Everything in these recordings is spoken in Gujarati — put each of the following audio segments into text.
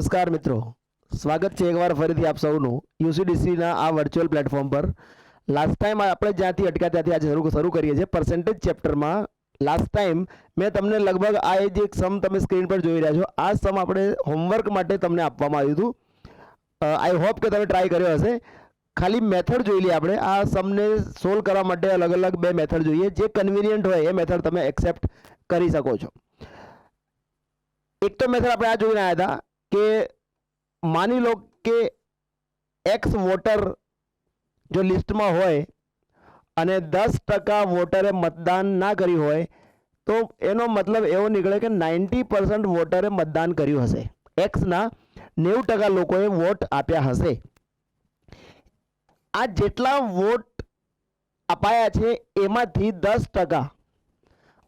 નમસ્કાર મિત્રો, સ્વાગત છે એકવાર ફરીથી આપ સૌનું યુસીડીસીના આ વર્ચ્યુઅલ પ્લેટફોર્મ પર। લાસ્ટ ટાઈમ આપણે જ્યાંથી અટક્યા ત્યાંથી આજે શરૂ કરીએ છીએ પર્સન્ટેજ ચેપ્ટરમાં। લાસ્ટ ટાઈમ મેં તમને લગભગ આ જે એક સમ તમે સ્ક્રીન પર જોઈ રહ્યા છો, આ સમ આપણે હોમવર્ક માટે તમને આપવામાં આવ્યું હતું। આઈ હોપ કે તમે ટ્રાય કર્યો હશે। ખાલી મેથડ જોઈ લઈએ આપણે। આ સમને સોલ્વ કરવા માટે અલગ અલગ બે મેથડ જોઈએ, જે કન્વિનિયન્ટ હોય એ મેથડ તમે એક્સેપ્ટ કરી શકો છો। एक तो मेथड આપણે આ જોઈને આવ્યા હતા કે માની લો કે એક્સ વોટર જો લિસ્ટમાં હોય અને 10% વોટરે મતદાન ના કર્યું હોય તો એનો મતલબ એવો નીકળે કે 90% વોટરે મતદાન કર્યું હશે। એક્સના 90% લોકોએ વોટ આપ્યા હશે। આ જેટલા વોટ અપાયા છે એમાંથી 10%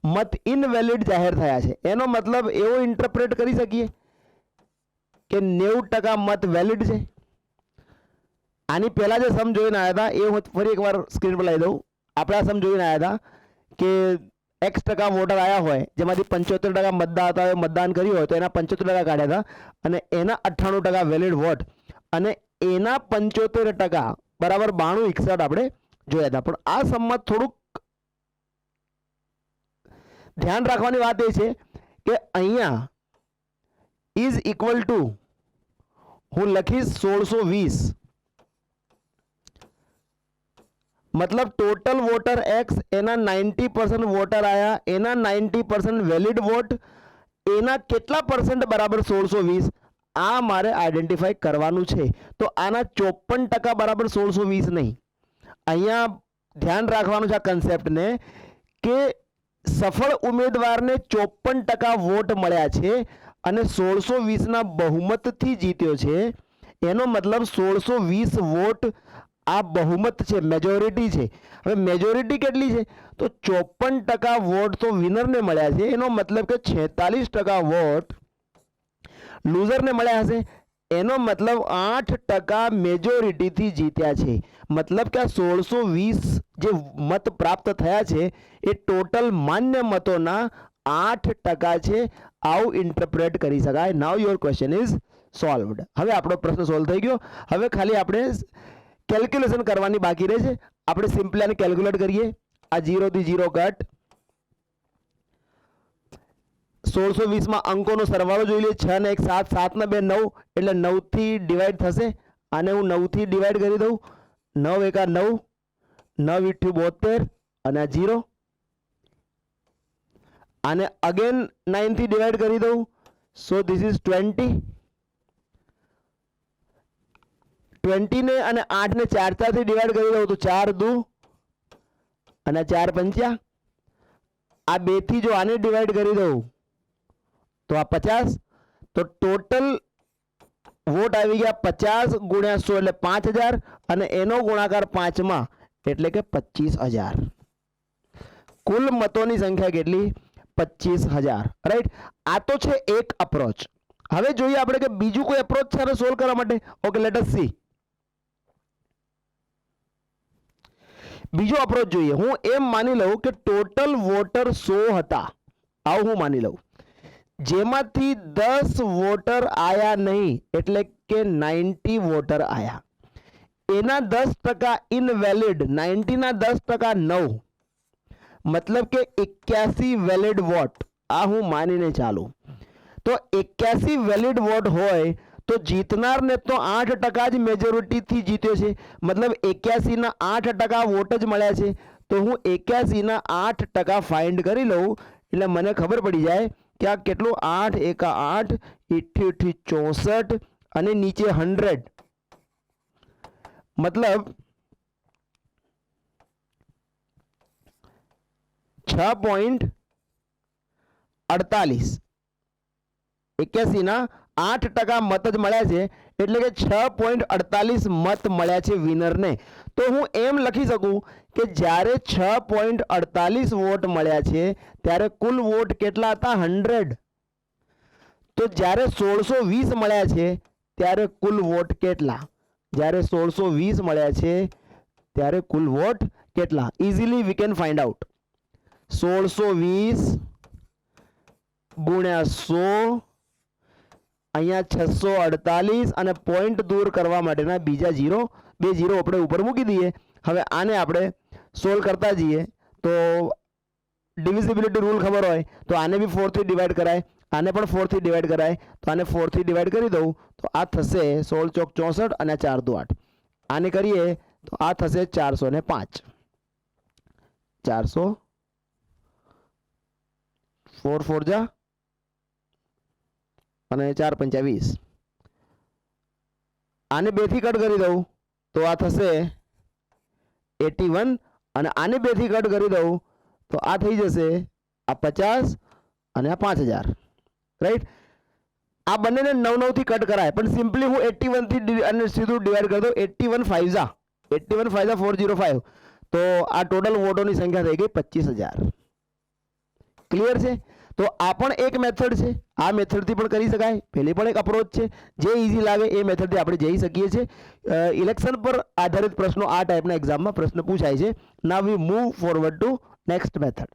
मत इनवेलिड जाहिर थया छे। एनो मतलब एवो इंटरप्रेट करी सकीए कि 90% मत वेलिड छे। आनी पहला जो सम जोईने आया था ए हूँ फरी एक बार स्क्रीन पर लाई दऊं। आपणे आ सम जोईने आया था कि x% वोटर आया होय जेमांथी 75% मतदाताओए मतदान कर्युं होय तो एना 75% काढ्या था अने एना 98% वेलिड वोट अने एना 75% बराबर 9261 आपणे जोया था। पण आ सममां थोडुंक ध्यान रखवानी बात ए छे कि अहींया इज इक्वल टू हूँ लखीश 1620, मतलब टोटल वोटर एक्स एना 90% वोटर आया, एना 90% वेलिड वोट, एना केटला परसेंट बराबर 1620 आ मारे आइडेंटिफाई करवानुं छे। तो आना 54% बराबर 1620 नहीं। अहींया ध्यान राखवानुं छे आ कन्सेप्ट ने कि सफल उम्मीदवार ने 54% वोट मळ्या छे अने 1620 ना बहुमत थी जीत्यो छे। एनो मतलब 1620 वोट आ बहुमत छे, मेजोरिटी छे। हवे मेजोरिटी केटली छे तो 54% वोट तो विनर ने मळ्या छे। एनो मतलब के 46% वोट लूजर ने मळ्या हशे। एनो मतलब 8% मेजोरिटी थी जीत्या छे। मतलब के 1620 जे मत प्राप्त थया छे ए टोटल मान्य मतोना 8% छे। आउ इंटरप्रेट करी शकाय। Now your question is solved. हवे आपणो प्रश्न सॉल्व थई गयो। हवे खाली आपणे केल्क्युलेशन करवानी बाकी रहे छे। आपणे सिम्पली आने केल्क्युलेट करीए। आ 0 थी 0 कट 1620 में अंकों सरवाळो जोई लीए। 6 ने 1 7, 7 ने 2 9 એટલે 9 થી ડિવાઈડ થશે। આને હું 9 થી ડિવાઈડ કરી દઉં। 9 એકા 9, 9 ઈઠ્યું 72 અને આ 0। આને અગેન 9 થી ડિવાઈડ કરી દઉં। So this is 20। 20 ને અને 8 ને 4 4 થી ડિવાઈડ કરી દઉં તો 4 2 અને 4 5। આ 2 થી જો આને ડિવાઈડ કરી દઉં तो आ 50। तो टोटल वोट आई गया 50 गुण्या 100 એટલે 5000 અને એનો ગુણાકાર 5 માં એટલે કે 25000। કુલ મતોની સંખ્યા કેટલી? 25000। રાઈટ। આ તો છે એક અપ્રોચ। હવે જોઈએ આપણે કે બીજું કોઈ અપ્રોચ છે સોલ્વ કરવા માટે। Okay, let S C. બીજો અપ્રોચ જોઈએ। હું એમ માની લઉં કે ટોટલ વોટર 100 હતા। આવું હું માની લઉં જેમાંથી 10 वोटर आया नहीं એટલે કે 90 वोटर आया। एना 10% इनवेलिड, 90 ना 10% 9 मतलब के 81 वेलिड वोट। आ हूँ मानीने चालू। तो 81 वेलिड वोट होय तो जीतनार ने तो 8% ज मेजोरिटी थी जीत्यो छे। मतलब 81 ना 8% वोट ज मळ्या छे। तो हूँ 81 ना 8% फाइंड करी लऊं એટલે મને ખબર પડી જાય क्या केटलू 8 एका 8 इट्ठी 64 અને નીચે 100 मतलब 6.48। 81 ના 8% મત જ મળ્યા છે એટલે કે 6.48 મત મળ્યા છે વિનર ને। તો હું એમ લખી શકું કે જ્યારે 6.48 વોટ મળ્યા છે ત્યારે કુલ વોટ કેટલા હતા? 100। તો જ્યારે 1620 મળ્યા છે ત્યારે કુલ વોટ કેટલા? જ્યારે 1620 મળ્યા છે ત્યારે કુલ વોટ કેટલા? Easily we can find out. 1620 ગુણ્યા 100 અહીંયા 648 અને પોઈન્ટ દૂર કરવા માટેના બીજા 0 બે 0 આપણે ઉપર મૂકી દઈએ. હવે આને આપણે સોલ્વ કરતા જઈએ. તો ડિવિઝિબિલિટી રૂલ ખબર હોય તો આને બી 4 થી ડિવાઈડ કરાય, આને પણ 4 થી ડિવાઈડ કરાય. તો આને 4 થી ડિવાઈડ કરી દઉં તો આ થશે 16 ચોક 64 અને 4 દુ 8. આને કરીએ તો આ થશે 405. 400 4 4 જા અને 4 5 20. આને 2 થી કટ કરી દઉં તો આ થશે 81 અને આને 2 થી કટ કરી દઉં તો આ થઈ જશે આ 50 અને આ 5000. રાઈટ. આ બંનેને 9 9 થી કટ કરાય પણ સિમ્પલી હું 81 થી અને સીધું ડિવાઈડ કરી દઉં. 81 5 જા 81 5 જા 405. તો આ ટોટલ વોટોની સંખ્યા થઈ ગઈ 25000. ક્લિયર છે? તો આ પણ એક મેથડ છે. આ મેથડથી પણ કરી શકાય. પેલી પણ એક અપ્રોચ છે. જે ઇઝી લાગે એ મેથડથી આપણે જઈ શકીએ છીએ. ઇલેક્શન પર આધારિત પ્રશ્નો આ ટાઈપના એક્ઝામમાં પ્રશ્ન પૂછાય છે. Now we move forward to next method.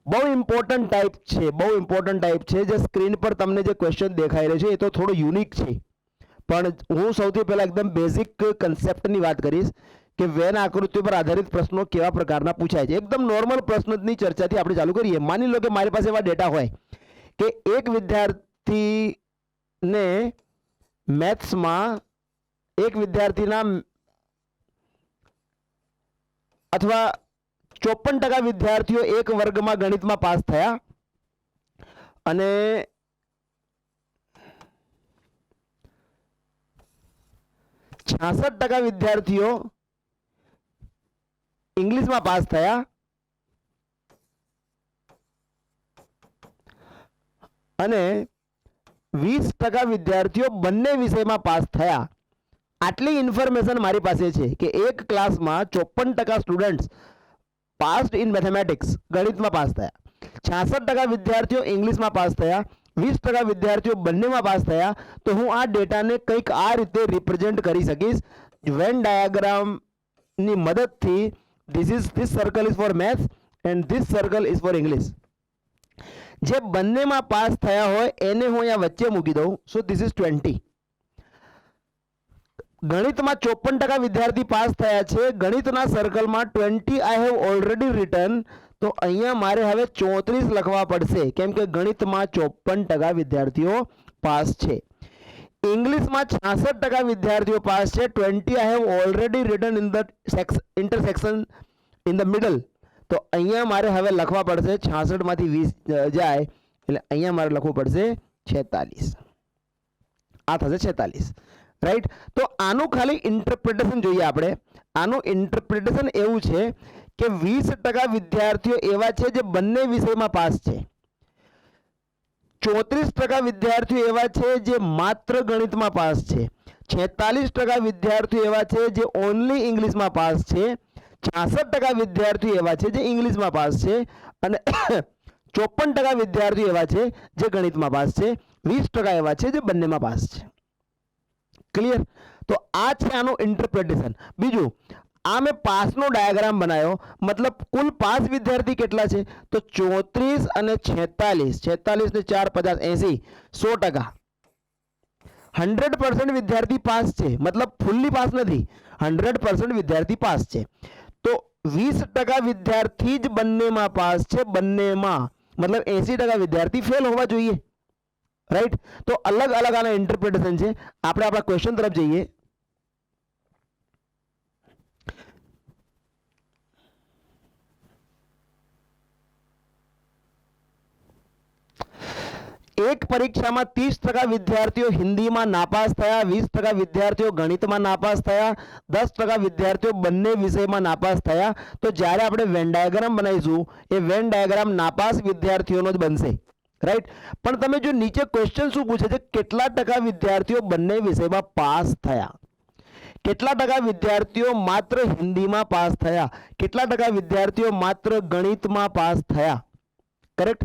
બહુ ઇમ્પોર્ટન્ટ ટાઈપ છે, બહુ ઇમ્પોર્ટન્ટ ટાઈપ છે. જે સ્ક્રીન પર તમને જે ક્વેશ્ચન દેખાઈ રહ્યો છે એ તો થોડો યુનિક છે, પણ હું સૌથી પહેલા એકદમ બેઝિક કન્સેપ્ટની વાત કરીશ કે વેન આકૃતિ પર આધારિત પ્રશ્નો કેવા પ્રકારના પૂછાય છે. એકદમ નોર્મલ પ્રશ્નની ચર્ચાથી આપણે ચાલુ કરીએ. માની લો કે મારી પાસે એવા ડેટા હોય કે એક વિદ્યાર્થીને મેથ્સમાં એક વિદ્યાર્થીના અથવા 54% વિદ્યાર્થીઓ એક વર્ગમાં ગણિતમાં પાસ થયા અને 66% વિદ્યાર્થીઓ ઇંગ્લિશમાં પાસ થયા અને 20% વિદ્યાર્થીઓ બંને વિષયમાં પાસ થયા. આટલી ઇન્ફોર્મેશન મારી પાસે છે કે એક ક્લાસમાં 54% સ્ટુડન્ટ્સ પાસ્ડ ઇન મેથેમેટિક્સ, ગણિતમાં પાસ થયા, 66% વિદ્યાર્થીઓ ઇંગ્લિશમાં પાસ થયા, 20% વિદ્યાર્થીઓ બંનેમાં પાસ થયા. તો હું આ ડેટાને કંઈક આ રીતે રિપ્રેઝેન્ટ કરી શકીશ વેન ડાયાગ્રામની મદદથી. this circle is for maths and this circle is for English. જે બંનેમાં પાસ થયા હોય એને હું અહીંયા વચ્ચે મૂકી દઉં. સો this is 20. ગણિતમાં 54% વિદ્યાર્થી પાસ થયા છે. ગણિતના સર્કલમાં 20 આઈ હેવ ઓલરેડી રિટન. તો અહીંયા મારે હવે 34 લખવા પડશે કેમ કે ગણિતમાં 54% વિદ્યાર્થીઓ પાસ છે. ઇંગ્લિશમાં 66% વિદ્યાર્થીઓ પાસ છે. 20 I have already return in the intersection in the middle. તો અહીંયા મારે હવે લખવા પડશે 66 માંથી 20 જાય એટલે અહીંયા મારે લખવું પડશે 46. આ થશે 46. રાઈટ. તો આનું ખાલી ઇન્ટરપ્રિટેશન જોઈએ આપણે. આનું ઇન્ટરપ્રિટેશન એવું છે કે 20% વિદ્યાર્થીઓ એવા છે જે બંને વિષયમાં પાસ છે. 34% વિદ્યાર્થીઓ એવા છે જે માત્ર ગણિતમાં પાસ છે. 46% વિદ્યાર્થીઓ એવા છે જે ઓનલી ઇંગ્લિશમાં પાસ છે. 66% વિદ્યાર્થીઓ એવા છે જે ઇંગ્લિશમાં પાસ છે અને 54% વિદ્યાર્થીઓ એવા છે જે ગણિતમાં પાસ છે. 20% એવા છે જે બંનેમાં પાસ છે. ક્લિયર? તો આ છે આનું ઇન્ટરપ્રિટેશન. બીજું, આ મેં પાસનો ડાયાગ્રામ બનાવ્યો. મતલબ કુલ પાસ વિદ્યાર્થી કેટલા છે? તો 34 અને 46. 46 ને 4 50 80 100%. 100% વિદ્યાર્થી પાસ છે. મતલબ ફૂલ્લી પાસ નથી, 100% વિદ્યાર્થી પાસ છે. તો 20% વિદ્યાર્થી જ બંનેમાં પાસ છે. બંનેમાં મતલબ 80% વિદ્યાર્થી ફેલ હોવા જોઈએ. રાઈટ. તો અલગ અલગ આના ઇન્ટરપ્રિટેશન છે. આપણે આપણા ક્વેશ્ચન તરફ જઈએ. એક પરીક્ષામાં 30% વિદ્યાર્થીઓ હિન્દીમાં નાપાસ થયા, 20% વિદ્યાર્થીઓ ગણિતમાં નાપાસ થયા, 10% વિદ્યાર્થીઓ બંને વિષયમાં નાપાસ થયા. તો જ્યારે આપણે વેન ડાયાગ્રામ બનાવીશું એ વેન ડાયાગ્રામ નાપાસ વિદ્યાર્થીઓનો જ બનશે. રાઈટ. પણ તમે જો નીચે ક્વેશ્ચન શું પૂછે છે, કેટલા ટકા વિદ્યાર્થીઓ બંને વિષયમાં પાસ થયા, કેટલા ટકા વિદ્યાર્થીઓ માત્ર હિન્દીમાં પાસ થયા, કેટલા ટકા વિદ્યાર્થીઓ માત્ર ગણિતમાં પાસ થયા. કરેક્ટ.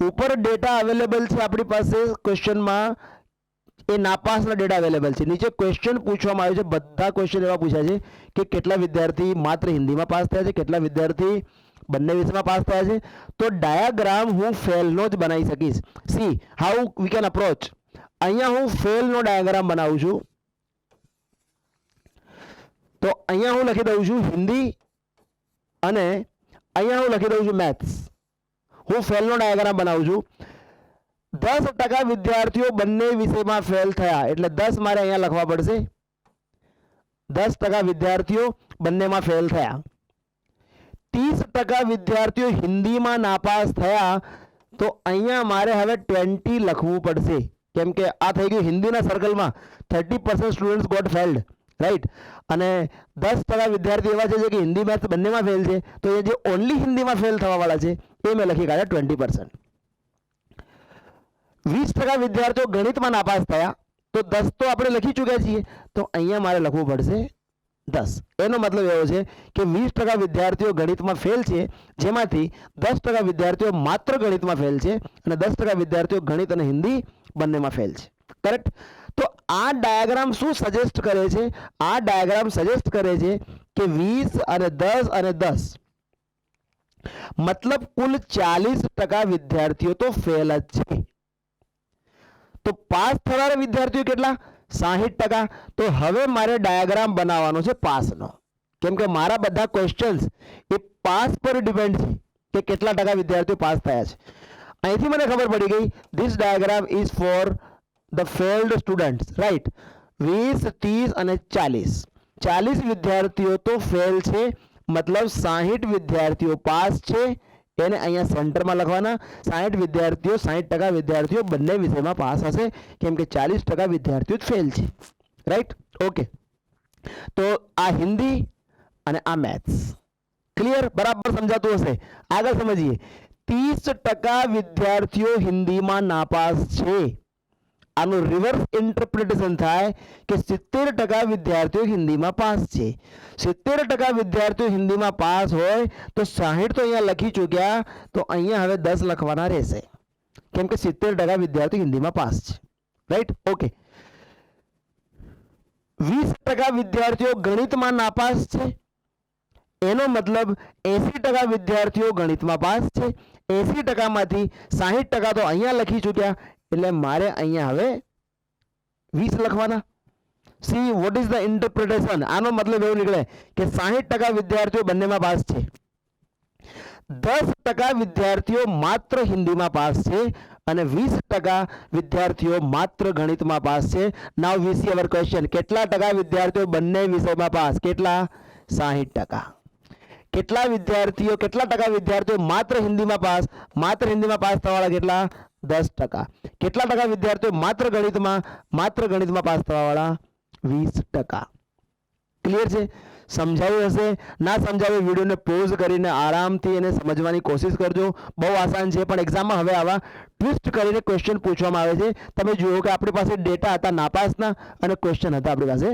ઉપર ડેટા અવેલેબલ છે આપણી પાસે ક્વેશ્ચનમાં, એ નાપાસના ડેટા અવેલેબલ છે. નીચે ક્વેશ્ચન પૂછવામાં આવ્યું છે, બધા ક્વેશ્ચન એવા પૂછ્યા છે કે કેટલા વિદ્યાર્થી માત્ર હિન્દીમાં પાસ થયા છે, કેટલા વિદ્યાર્થી બંને વિષયમાં પાસ થયા છે. તો ડાયાગ્રામ હું ફેલનો જ બનાવી શકીશ. C how we can approach. અહીંયા હું ફેલનો ડાયાગ્રામ બનાવું છું. તો અહીંયા હું લખી દઉં છું હિન્દી અને અહીંયા હું લખી દઉં છું મેથ્સ. હું ફેલનો ડાયાગ્રામ બનાવું છું. 10% વિદ્યાર્થીઓ બંને વિષયમાં ફેલ થયા એટલે 10 મારે અહીંયા લખવા પડશે. 10% વિદ્યાર્થીઓ બંનેમાં ફેલ થયા. 30% વિદ્યાર્થીઓ હિન્દીમાં નાપાસ થયા. તો અહીંયા મારે હવે 20 લખવું પડશે, કેમ કે આ થઈ ગયું હિન્દીના સર્કલમાં 30% સ્ટુડન્ટ્સ ગોટ ફેલ્ડ, રાઈટ. અને 10% વિદ્યાર્થી એવા છે કે હિન્દી મેથ્સ બંનેમાં ફેલ છે. તો એ જે ઓનલી હિન્દીમાં ફેલ થવાવાળા છે એ મેં લખી કાઢ્યા 20%. 20% વિદ્યાર્થીઓ ગણિતમાં નાપાસ થયા. તો 10 તો આપણે લખી ચૂક્યા છીએ, તો અહીંયા મારે લખવું પડશે 10. એનો મતલબ એવો છે કે 20% વિદ્યાર્થીઓ ગણિતમાં ફેલ છે, જેમાંથી 10% વિદ્યાર્થીઓ માત્ર ગણિતમાં ફેલ છે અને 10% વિદ્યાર્થીઓ ગણિત અને હિન્દી બંનેમાં ફેલ છે. કરેક્ટ. તો આ ડાયાગ્રામ શું સજેસ્ટ કરે છે? આ ડાયાગ્રામ સજેસ્ટ કરે છે કે 20 અને 10 અને 10 મતલબ કુલ 40% વિદ્યાર્થીઓ તો ફેલ જ છે. તો પાસ થનારા વિદ્યાર્થીઓ કેટલા? 60%. તો હવે મારે ડાયાગ્રામ બનાવવાનો છે પાસનો, કેમ કે મારા બધા ક્વેશ્ચન્સ એ પાસ પર ડિપેન્ડ છે કે કેટલા ટકા વિદ્યાર્થીઓ પાસ થયા છે. અહીંથી મને ખબર પડી ગઈ this diagram is for the failed students, right. 20, 30 અને 40. 40 વિદ્યાર્થીઓ તો ફેલ છે, મતલબ 60 વિદ્યાર્થીઓ પાસ છે. એને અહીંયા સેન્ટરમાં લખવાના. 60 વિદ્યાર્થીઓ 60% વિદ્યાર્થીઓ બંને વિષયમાં પાસ હશે, કેમ કે 40% વિદ્યાર્થીઓ જ ફેલ છે, રાઈટ. ઓકે, તો આ હિન્દી અને આ મેથ્સ ક્લિયર, બરાબર સમજાતું હશે. આગળ સમજીએ. 30% વિદ્યાર્થીઓ હિન્દીમાં નાપાસ છે. આનું રિવર્સ ઇન્ટરપ્રિટેશન થાય કે 70% વિદ્યાર્થીઓ હિન્દીમાં પાસ છે. 70% વિદ્યાર્થીઓ હિન્દીમાં પાસ હોય તો 60 તો અહીંયા લખી ચૂક્યા, તો અહીંયા હવે 10 લખવાના રહેશે, કેમ કે 70% વિદ્યાર્થીઓ હિન્દીમાં પાસ છે, રાઈટ. ઓકે. 20% વિદ્યાર્થીઓ ગણિતમાં નાપાસ છે. એનો મતલબ 80% વિદ્યાર્થીઓ ગણિતમાં પાસ છે. 80% માંથી 60% તો અહીંયા લખી ચૂક્યા, એટલે મારે અહીંયા હવે 20 લખવાના. See what is the interpretation? આનો મતલબ એવું નીકળે કે 60% વિદ્યાર્થીઓ બંનેમાં પાસ છે. 10% વિદ્યાર્થીઓ માત્ર હિન્દીમાં પાસ છે અને 20% વિદ્યાર્થીઓ માત્ર ગણિતમાં પાસ છે. Now we C hour question. કેટલા ટકા વિદ્યાર્થીઓ બંને વિષયમાં પાસ? કેટલા? 60%. કેટલા ટકા વિદ્યાર્થીઓ માત્ર હિન્દીમાં પાસ? માત્ર હિન્દીમાં પાસ થવાવાળા કેટલા? 10%. કેટલા ટકા વિદ્યાર્થીઓ માત્ર ગણિતમાં પાસ થવાવાળા? 20%. ક્લિયર છે? સમજાવ્યું હશે? ના સમજાવ્યું વિડીયોને પોઝ કરીને આરામથી એને સમજવાની કોશિશ કરજો. બહુ આસાન છે, પણ એક્ઝામમાં હવે આવા ટ્વિસ્ટ કરીને ક્વેશ્ચન પૂછવામાં આવે છે. તમે જુઓ કે આપણી પાસે ડેટા હતા નાપાસના અને ક્વેશ્ચન હતા આપણી પાસે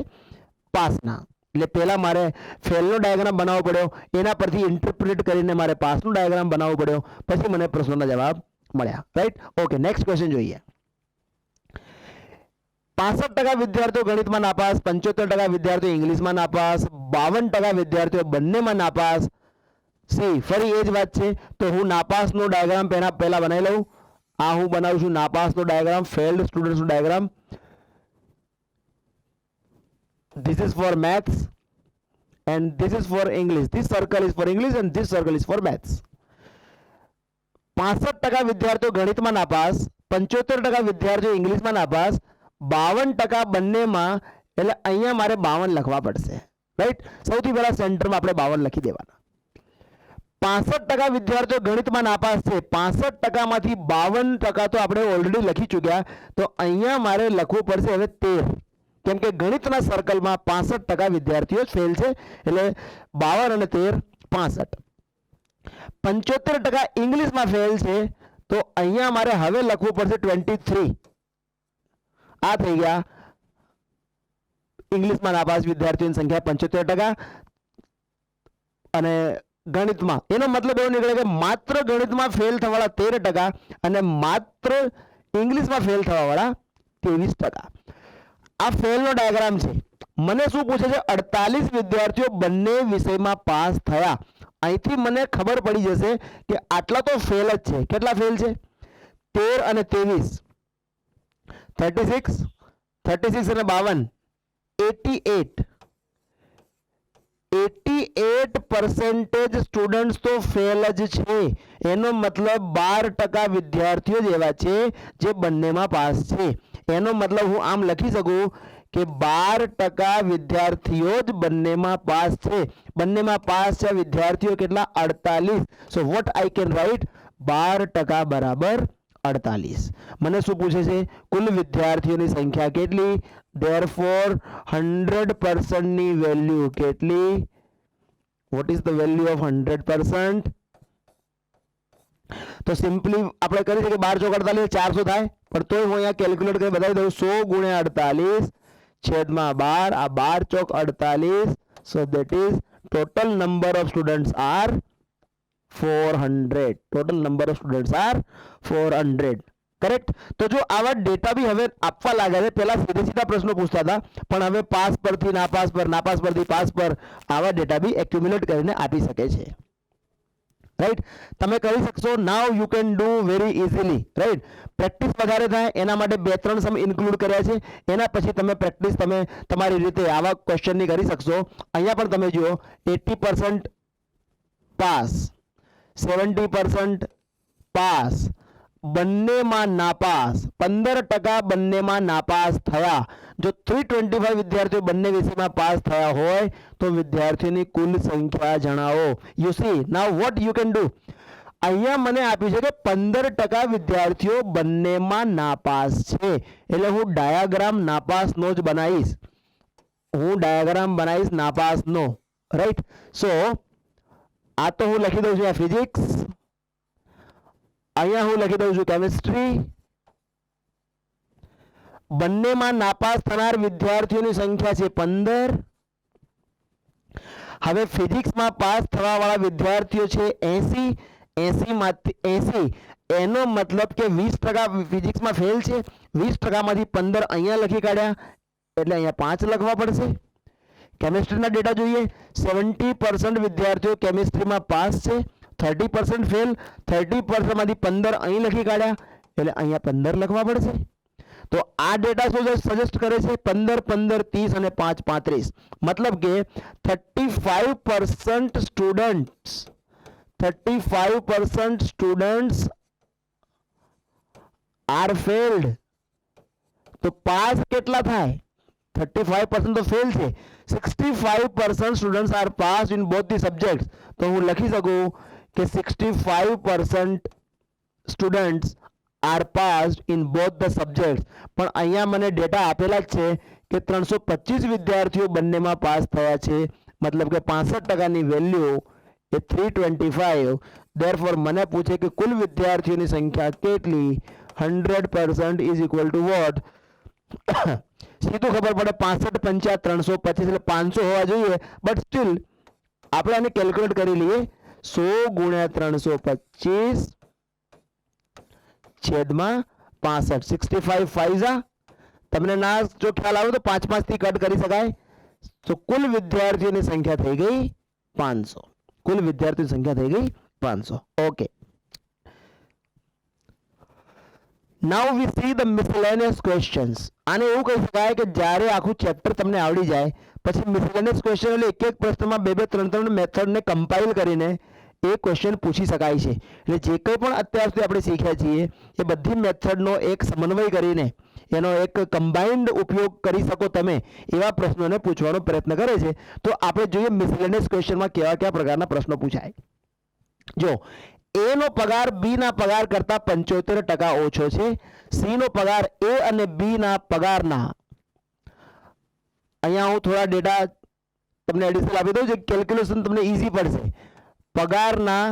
પાસના. એટલે પહેલા મારે ફેલનો ડાયાગ્રામ બનાવવો પડ્યો, એના પરથી ઇન્ટરપ્રિટ કરીને મારે પાસનો ડાયાગ્રામ બનાવવો પડ્યો, પછી મને પ્રશ્નોના જવાબ મળ્યા, રાઈટ. ઓકે, નેક્સ્ટ ક્વેશ્ચન જોઈએ. 65% વિદ્યાર્થીઓ ગણિતમાં નાપાસ, 75% વિદ્યાર્થીઓ ઇંગ્લિશમાં નાપાસ, 52% વિદ્યાર્થીઓ બંનેમાં નાપાસ. સી ફરી એ જ વાત છે. તો હું નાપાસનો ડાયાગ્રામ પહેલા બનાવી લઉં. આ હું બનાવું છું નાપાસનો ડાયાગ્રામ, ફેલ્ડ સ્ટુડન્ટ્સનો diagram. This is for maths and this is for English. This circle is for English and this circle is for maths. 65% વિદ્યાર્થીઓ ગણિતમાં નાપાસ, 75% વિદ્યાર્થીઓ ઇંગ્લિશમાં નાપાસ, 52% બંનેમાં, એટલે અહીંયા મારે 52 લખવા પડશે, રાઈટ. સૌથી પહેલા સેન્ટરમાં આપણે 52 લખી દેવાના. 65% વિદ્યાર્થીઓ ગણિતમાં નાપાસ છે. 65% માંથી 52% તો આપણે ઓલરેડી લખી ચૂક્યા, તો અહીંયા મારે લખવું પડશે હવે 13, કેમ કે ગણિતના સર્કલમાં 65% વિદ્યાર્થીઓ ફેલ છે, એટલે 52 અને 13 65. 75% ઇંગ્લિશમાં ફેલ છે, તો અહીંયા મારે હવે લખવું પડશે 23. આ થઈ ગયા ઇંગ્લિશમાં નાપાસ વિદ્યાર્થીઓની સંખ્યા 75%. અને ગણિતમાં એનો મતલબ એવો નીકળે કે માત્ર ગણિતમાં ફેલ થવાવાળા 13% અને માત્ર ઇંગ્લિશમાં ફેલ થવાવાળા 23%. આ ફેલનો ડાયાગ્રામ છે. મને શું પૂછે છે? 48 વિદ્યાર્થીઓ બંને વિષયમાં પાસ થયા. અહીંથી મને ખબર પડી જશે કે આટલા તો ફેલ જ છે. કેટલા ફેલ છે? 13 અને 23, 36, 36 અને 52, 88. 88% સ્ટુડન્ટ્સ તો ફેલ જ છે. એનો મતલબ 12% વિદ્યાર્થીઓ જ એવા છે જે બંનેમાં પાસ છે. એનો મતલબ હું આમ લખી શકું કે 12% વિદ્યાર્થીઓ જ બંનેમાં પાસ છે. બંનેમાં પાસ છે વિદ્યાર્થીઓ કેટલા? 48. સો વોટ આઈ કેન રાઇટ? 12% બરાબર 48. મને શું પૂછે છે? કુલ વિદ્યાર્થીઓની સંખ્યા કેટલી? Therefore 100% ની વેલ્યુ કેટલી? What is the value of 100%? તો સિમ્પલી આપણે કરી શકીએ 12 ચોક 48 400 થાય, પણ તોય હું અહીંયા કેલ્ક્યુલેટ કરી બતાવી દઉં. 100 ગુણ્યા 48 છેદમાં 12, આ 12 ચોક 48. સો that is total number of students are 400. Total number of students are 400. Correct. તો જો આવા ડેટા બી હવે આપવા લાગ્યા છે. પહેલા સીધે સીધા પ્રશ્નો પૂછતા હતા, પણ હવે પાસ પરથી નાપાસ પર, નાપાસ પરથી પાસ પર આવા ડેટા બી એક્યુમ્યુલેટ કરીને આપી શકે છે. રાઈટ. તમે કરી શકશો. Now you can do very easily. Right. Practice વધારે થાય એના માટે 2-3 સમ ઇન્ક્લુડ કર્યા છે. એના પછી તમે પ્રેક્ટિસ તમે તમારી રીતે આવા ક્વેશ્ચનની કરી શકશો. અહીંયા પણ તમે જુઓ 80% પાસ, 70% પાસ, બંનેમાં નાપાસ, 15% બંનેમાં નાપાસ થયા. જો 325 વિદ્યાર્થીઓ બંને વિષયમાં પાસ થયા હોય તો વિદ્યાર્થીઓની કુલ સંખ્યા જણાવો. You C now what you can do. અહીંયા મને આપ્યું છે કે 15% વિદ્યાર્થીઓ બંનેમાં નાપાસ છે, એટલે હું ડાયાગ્રામ નાપાસનો જ બનાવીશ. હું ડાયાગ્રામ બનાવીશ નાપાસનો. રાઈટ. સો આ તો હું લખી દઉં છું આ ફિઝિક્સ, અહીંયા હું લખી દઉં છું કેમિસ્ટ્રી. બંનેમાં નાપાસ થનાર વિદ્યાર્થીઓની સંખ્યા છે 15. હવે ફિઝિક્સમાં પાસ થવા વાળા વિદ્યાર્થીઓ છે 80. 80 માંથી 80, એનો મતલબ કે 20% ફિઝિક્સમાં ફેલ છે. 20% માંથી 15 અહીંયા લખી કાઢ્યા, એટલે અહીંયા 5 લખવા પડશે. કેમિસ્ટ્રીના ડેટા જોઈએ. 70% વિદ્યાર્થીઓ કેમિસ્ટ્રીમાં પાસ છે, 30% ફેલ. 30% માંથી 15 અહીં લખી કાઢ્યા, એટલે અહીંયા 15 લખવા પડશે. તો આ ડેટા શું સજેસ્ટ કરે છે? 15, 15, 30 અને 5, 35. મતલબ કે 35% સ્ટુડન્ટ્સ, 35% સ્ટુડન્ટ્સ આર ફેલ્ડ. તો પાસ કેટલા થાય? 35% તો ફેલ છે. 65% students are pass in both the subjects. તો હું લખી શકું કે 65% students are passed in both the subjects. પણ અહીંયા મને ડેટા આપેલા જ છે કે 325 વિદ્યાર્થીઓ બંનેમાં પાસ થયા છે, મતલબ કે 65%ની વેલ્યુ એ 325. ધેરફોર મને પૂછે કે કુલ વિદ્યાર્થીઓની સંખ્યા કેટલી? 100% ઇઝ ઇક્વલ ટુ વોટ? સીધું ખબર પડે 65 × 5 325 એટલે 500 હોવા જોઈએ, બટ સ્ટીલ આપણે આને કેલ્ક્યુલેટ કરી લઈએ. 100 ગુણ્યા 325 છેદમાં 65. 65 ફાઈઝા. તમને ના જો ખ્યાલ આવે તો 5 5 થી કટ કરી શકાય. તો કુલ વિદ્યાર્થીઓની સંખ્યા થઈ ગઈ 500. કુલ વિદ્યાર્થીઓની સંખ્યા થઈ ગઈ 500. Okay. Now we see the miscellaneous questions. આને એવું કહી શકાય કે જ્યારે આખું ચેપ્ટર તમને આવડી જાય પછી મિસલેનિયસ ક્વેશ્ચન એટલે એક એક પ્રશ્નમાં 2 2 3 3 મેથડને કમ્પાઇલ કરીને એ ક્વેશ્ચન પૂછી શકાય છે. એટલે જે કંઈ પણ અત્યાર સુધી આપણે શીખ્યા છીએ એ બધી મેથડનો એક સમન્વય કરીને એનો એક કમ્બાઇન્ડ ઉપયોગ કરી શકો તમે એવા પ્રશ્નોને પૂછવાનો પ્રયત્ન કરે છે. તો આપણે જોઈએ મિસલેનિયસ ક્વેશ્ચનમાં કેવા કેવા પ્રકારના પ્રશ્નો પૂછાય. જો એ નો પગાર બી ના પગાર કરતા 75% ઓછો છે. સી નો પગાર એ અને બી ના પગારના, અહીંયા હું થોડા ડેટા તમને એડિશનલ આપી દઉં જે કેલ્ક્યુલેશન તમને ઈઝી પડશે. પગારના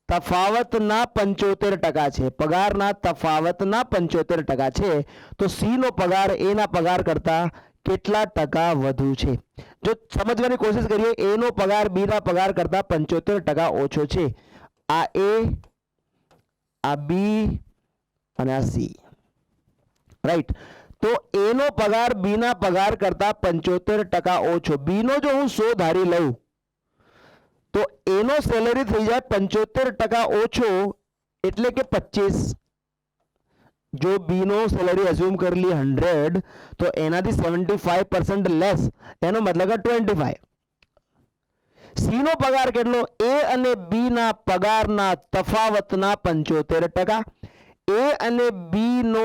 તફાવતના 75% છે. પગારના તફાવતના 75% છે. તો સી નો પગાર એ ના પગાર કરતા કેટલા ટકા વધુ છે? જો સમજવાની કોશિશ કરીએ, એ નો પગાર બી ના પગાર કરતા 75% ઓછો છે. આ એ, આ બી અને આ સી. રાઈટ. તો એ નો પગાર બી ના પગાર કરતા 75% ઓછો. બી નો જો હું 100 ધારી લઉં તો એનો સેલરી થઈ જાય 75% ઓછો એટલે કે 25. જો બી નો સેલરી અઝ્યુમ કરી લી 100 તો એનાથી 75% લેસ, એનો મતલબ કે 25. સી નો પગાર કેટલો? એ અને બી ના પગારના તફાવતના 75%. એ અને બી નો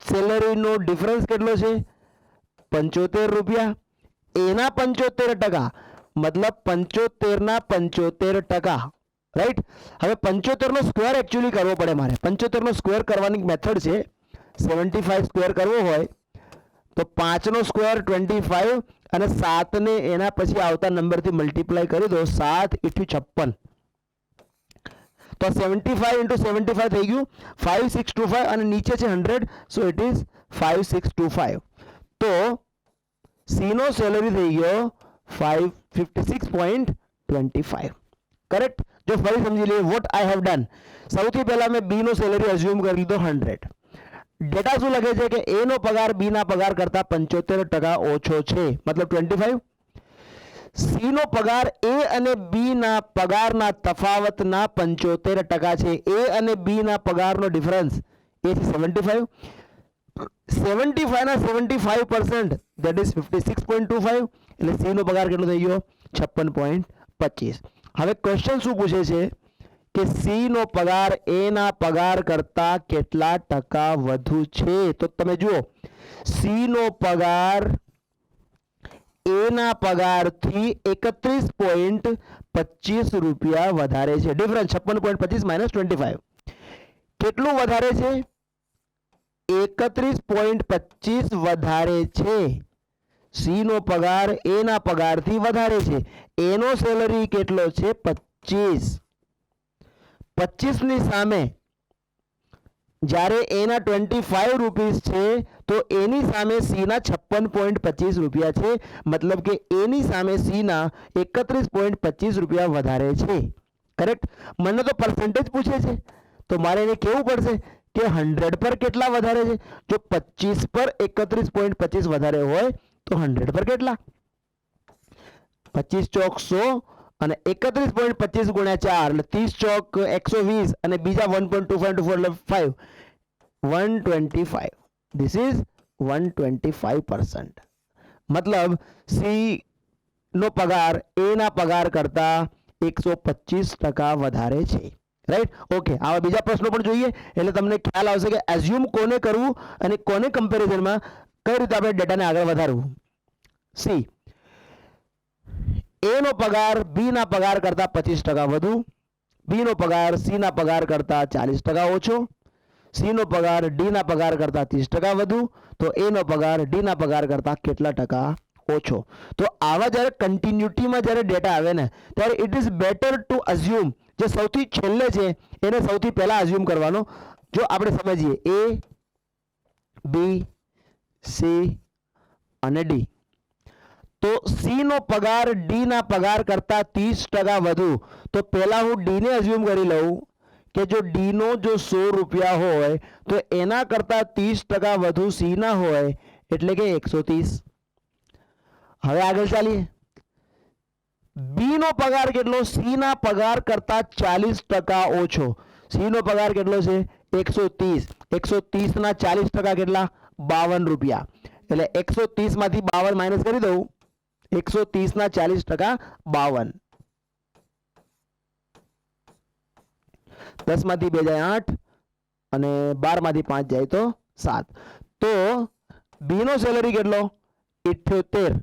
સેલરીનો ડિફરન્સ કેટલો છે? 75 રૂપિયા. એના 75%, મતલબ 75 ના 75%. રાઈટ. હવે 75 નો સ્ક્વેર એકચ્યુઅલી કરવો પડે મારે. 75 નો સ્ક્વેર કરવાની મેથડ છે. 75 સ્ક્વેર કરવો હોય તો 5 નો સ્ક્વેર 25 અને 7 ને એના પછી આવતા નંબરથી મલ્ટીપ્લાય કરી દો. 7 × 56. તો 75 × 75 થઈ ગયું 5625 અને નીચે છે 100, સો ઇટ ઇઝ 5625. તો સી નો સેલરી થઈ ગયો 56.25. કરેક્ટ. જો ફરી સમજી લઈએ વોટ આઈ હેવ ડન. સૌથી પહેલા મેં બી નો સેલરી અઝ્યુમ કરી લીધો 100. ડેટા શું લખે છે કે એ નો પગાર બી ના પગાર કરતા 75% ઓછો છે, મતલબ 25. સી નો પગાર એ અને બી ના પગારના તફાવતના 75% છે. એ અને બી ના પગારનો ડિફરન્સ એ છે 75. 75 ના 75% ધેટ ઇઝ 56.25. એટલે સી નો પગાર કેટલો થઈ ગયો? 56.25. હવે ક્વેશ્ચન શું પૂછે છે કે સી નો પગાર એ ના પગાર કરતા કેટલા ટકા વધુ છે? તો તમે જુઓ, સી નો પગાર એ ના પગારથી 31.25 રૂપિયા વધારે છે. ડિફરન્સ 56.25 - 25. કેટલું વધારે છે? 31.25 વધારે છે. સી નો પગાર એ ના પગારથી વધારે છે. એનો સેલરી કેટલો છે? 25. 25 ની સામે જ્યારે એના 25 રૂપીસ છે તો એની સામે સી ના 56.25 રૂપિયા છે. મતલબ કે એની સામે સી ના 31.25 રૂપિયા વધારે છે. કરેક્ટ. મને તો પર્સન્ટેજ પૂછે છે તો મારે એને કેવું પડશે કે 100 પર કેટલા વધારે છે. જો 25 પર 31.25 વધારે હોય તો 100 પર કેટલા? 25 ચોક 100 અને 31.25 ગુણ્યા 4 એટલે 30 ચોક 120 અને બીજા 1.25 એટલે 125. This is 125%. મતલબ સી નો પગાર એ ના પગાર કરતા 125% વધારે છે. રાઈટ. ઓકે. આવા બીજા પ્રશ્નો પણ જોઈએ એટલે તમને ખ્યાલ આવશે કે એઝ્યુમ કોને કરવું અને કોને કમ્પેરિઝનમાં કઈ રીતે આપણે ડેટાને આગળ વધારવું. સી, એ નો પગાર બી ના પગાર કરતા 25% વધુ. બી નો પગાર સી ના પગાર કરતા 40% ઓછો. સી નો પગાર ડી ના પગાર કરતા 30% વધુ. તો એ નો પગાર ડી ના પગાર કરતા કેટલા ટકા ઓછો? તો આવા જ્યારે કન્ટિન્યુટીમાં જ્યારે ડેટા આવે ને ત્યારે it is better to assume, જે સૌથી છેલ્લે છે એને સૌથી પહેલા અઝ્યુમ કરવાનો. જો આપણે સમજીએ એ, બી, સી અને ડી, તો સી નો પગાર ડી ના પગાર કરતા 30% વધુ. તો પહેલા હું ડી ને અઝ્યુમ કરી લઉં કે જો ડી નો જો 100 રૂપિયા હોય તો એના કરતા 30% વધુ સી ના હોય એટલે કે 130. હવે આગળ ચાલીએ. બી નો પગાર કેટલો? સી ના પગાર કરતા 40% ઓછો. સી નો પગાર કેટલો છે? 130. 130 ના 40% કેટલા? 52 રૂપિયા. એટલે 130 માંથી 52 માઇનસ કરી દઉં. 130 ના 40% 52. 10 માંથી 2 જાય 8 અને 12 માંથી 5 જાય તો 7. તો બી નો સેલરી કેટલો? 78.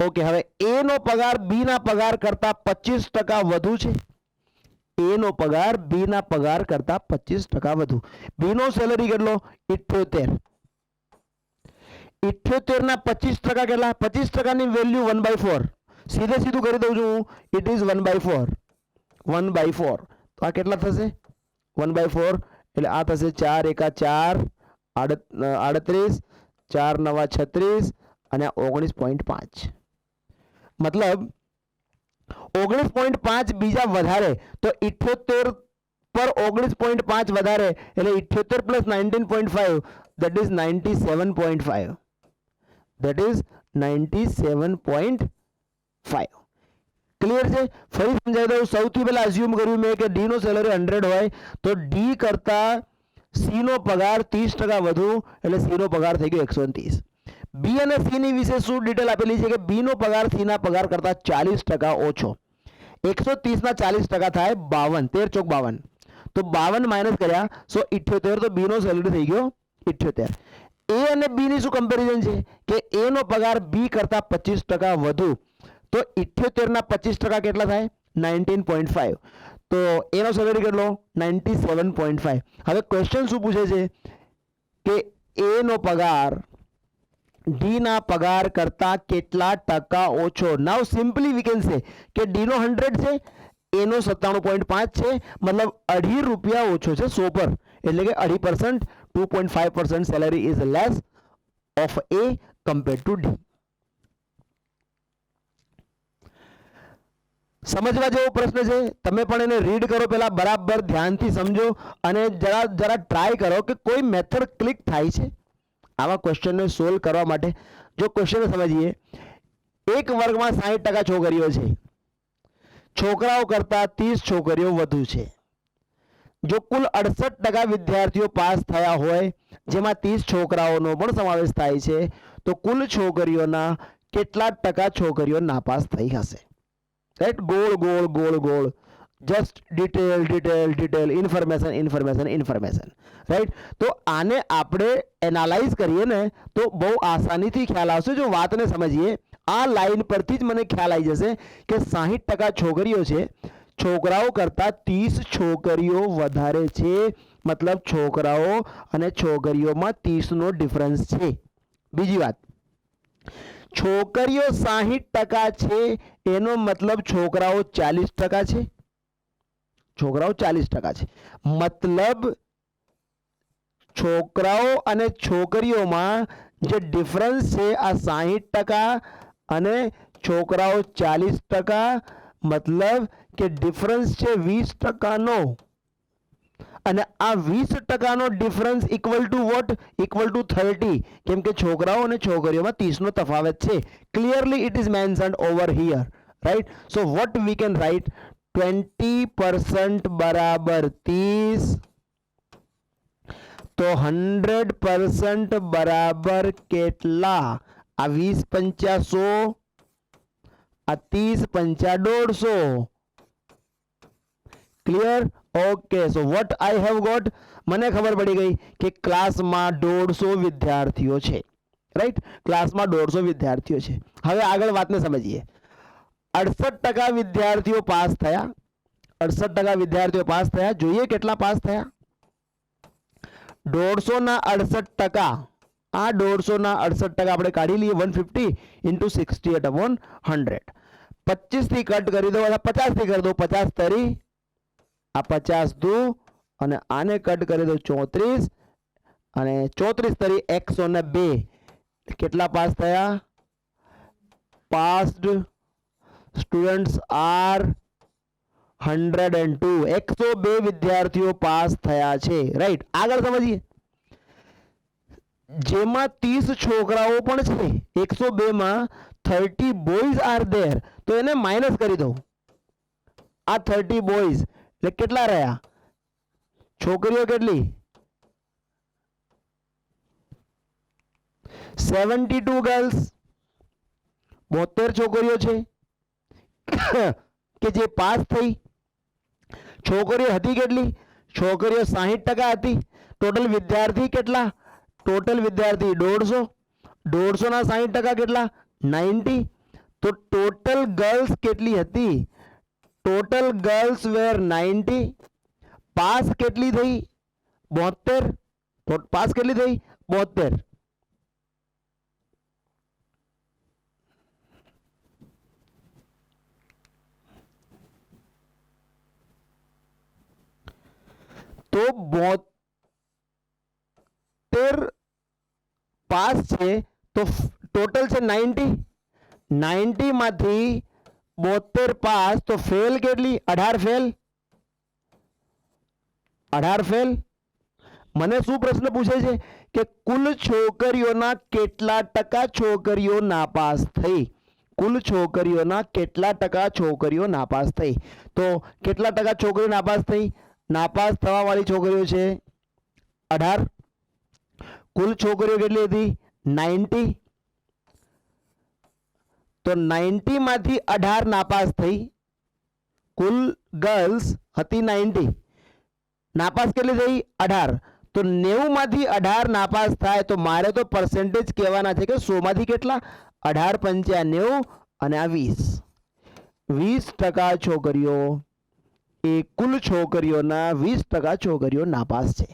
ઓકે. હવે એ નો પગાર બી ના પગાર કરતા 25% વધુ છે. એ નો પગાર બી ના પગાર કરતા 25% વધુ. બી નો સેલરી કેટલો? 78. 78 ના 25% કેટલા? 25% ની વેલ્યુ 1/4. સીધે સીધું કરી દઉં છું હું. It is 1/4. 1/4. તો આ કેટલા થશે? 1/4 એટલે આ થશે 4 એકા 4 38, 4 નવા 36 અને 19.5. મતલબ 19.5 બીજા વધારે તો 78 પર 19.5 વધારે એટલે 78 plus 19.5 that is 97.5. that is 97.5. Clear છે? ફરી સમજાવી દઉં. સૌથી પહેલા અઝ્યુમ કર્યું મેં કે ડી નો સેલરી 100 હોય તો ડી કરતા સી નો પગાર 30% વધુ, એટલે સી નો પગાર થઈ ગયો 130. બી અને સી ની વિશે શું ડિટેલ આપેલી છે કે બી નો પગાર સી ના પગાર કરતા 40% ઓછો. 130 ના 40% થાય 52, 13 ચોક 52. તો 52 માઇનસ કર્યા 178, તો બી નો સેલરી થઈ ગયો 78. એ અને બી ની શું કમ્પેરિઝન છે કે એ નો પગાર બી કરતા 25% વધુ, તો 78 ના 25% કેટલા થાય? 19.5. તો એનો સેલરી કેટલો? 97.5. હવે ક્વેશ્ચન શું પૂછે છે કે એ નો પગાર ડી ના પગાર કરતા કેટલા ટકા ઓછો. નાઉ સિમ્પલી વી કેન સે કે ડી નો 100 છે, એ નો 97.5 છે, મતલબ ₹2.5 ઓછો છે 100 પર, એટલે કે 2.5%, 2.5% salary is less of a compared to D. સમજવા જેવો પ્રશ્ન છે. તમે પણ એને રીડ કરો, પહેલા બરાબર ધ્યાનથી સમજો અને જરા ટ્રાય કરો કે કોઈ મેથડ ક્લિક થાય છે આવા ક્વેશ્ચનને સોલ્વ કરવા માટે. જો ક્વેશ્ચન સમજીએ, એક વર્ગમાં 60% છોકરીઓ છે, છોકરાઓ કરતા 30 છોકરીઓ વધુ છે. જો કુલ 68% વિદ્યાર્થીઓ પાસ થયા હોય, જેમાં 30 છોકરાઓનો પણ સમાવેશ થાય છે, તો કુલ છોકરીઓના કેટલા ટકા છોકરીઓ નાપાસ થઈ હશે? રાઈટ? ગોળ ગોળ ગોળ ગોળ, જસ્ટ ડિટેલ, ઇન્ફોર્મેશન. રાઈટ? તો આને આપણે એનાલાઇઝ કરીએ ને તો બહુ આસાનીથી ખ્યાલ આવશે. જો વાતને સમજીએ, આ લાઈન પરથી જ મને ખ્યાલ આવી જશે કે 60% છોકરીઓ છે, છોકરાઓ કરતા 30 છોકરીઓ વધારે છે, મતલબ છોકરાઓ અને છોકરીઓમાં 30 નો ડિફરન્સ છે. બીજી વાત, છોકરીઓ 60% છે, એનો મતલબ છોકરાઓ 40% છે. છોકરાઓ 40% છે, મતલબ છોકરાઓ અને છોકરીઓમાં જે ડિફરન્સ છે આ 60% અને છોકરાઓ 40%, મતલબ કે ડિફરન્સ છે 20% નો. અને આ 20% નો difference equal to what? Equal to 30, કેમ કે છોકરાઓ અને છોકરીઓમાં 30 નો તફાવત છે. Clearly it is mentioned over here. Right? So what we can write? 20% બરાબર 30, તો 100% બરાબર કેટલા? આ 20 પંચા 100, આ 30 પંચા 150. Clear? Okay. So what I have got? મને ખબર પડી ગઈ કે ક્લાસમાં 150 વિદ્યાર્થીઓ છે. રાઈટ? ક્લાસમાં 150 વિદ્યાર્થીઓ છે. હવે આગળ વાતને સમજીએ. 68% વિદ્યાર્થીઓ પાસ થયા. 68% વિદ્યાર્થીઓ પાસ થયા. જોઈએ કેટલા પાસ થયા? 150 ના 68%. આ 150 ના 68% આપણે કાઢી લઈએ. 150 into 68/100. 25 થી કટ કરી દો, 50 થી કરી દો. 50 તરી, આ 50 દુ, અને આને કટ કરી દો 34, અને 34 તરી 102. કેટલા પાસ થયા? Passed students are 102. 102 વિદ્યાર્થીઓ પાસ થયા છે. રાઈટ? આગળ સમજીએ. જેમાં 30 છોકરાઓ પણ છે, 102 માં 30 બોયઝ આર ધેર, તો એને માઇનસ કરી દો. આ 30 બોયઝ એટલે કેટલા રહ્યા? છોકરીઓ કેટલી? 72 ગર્લ્સ. 72 છોકરીઓ છે કે જે પાસ થઈ. છોકરીઓ હતી કેટલી? છોકરીઓ 60% હતી. ટોટલ વિદ્યાર્થી કેટલા? ટોટલ વિદ્યાર્થી 150. 150 ના 60% કેટલા? 90. તો ટોટલ ગર્લ્સ કેટલી હતી? ટોટલ ગર્લ્સ વેર 90. પાસ કેટલી થઈ? 72. પાસ કેટલી થઈ? 72. તો 72 પાસ છે, તો ટોટલ છે 90. 90 માંથી 72 પાસ, તો ફેલ કેટલી? 18 ફેલ. 18 ફેલ. મને શું પ્રશ્ન પૂછે છે કે કુલ છોકરીઓના કેટલા ટકા છોકરીઓ નાપાસ થઈ? કુલ છોકરીઓના કેટલા ટકા છોકરીઓ નાપાસ થઈ? તો કેટલા ટકા છોકરીઓ નાપાસ થઈ? નાપાસ થવા વાળી છોકરીઓ છે 18. કુલ છોકરીઓ કેટલી હતી? 90. તો 90 માંથી 18 નાપાસ થઈ. કુલ ગર્લ્સ હતી 90, નાપાસ કેટલી થઈ? 18. તો 90 માંથી 18 નાપાસ થાય તો મારે તો પર્સન્ટેજ કહેવાના છે કે 100 માંથી કેટલા? 18 પંચા 90 અને આ 20% છોકરીઓ એ કુલ છોકરીઓના 20% છોકરીઓ નાપાસ છે.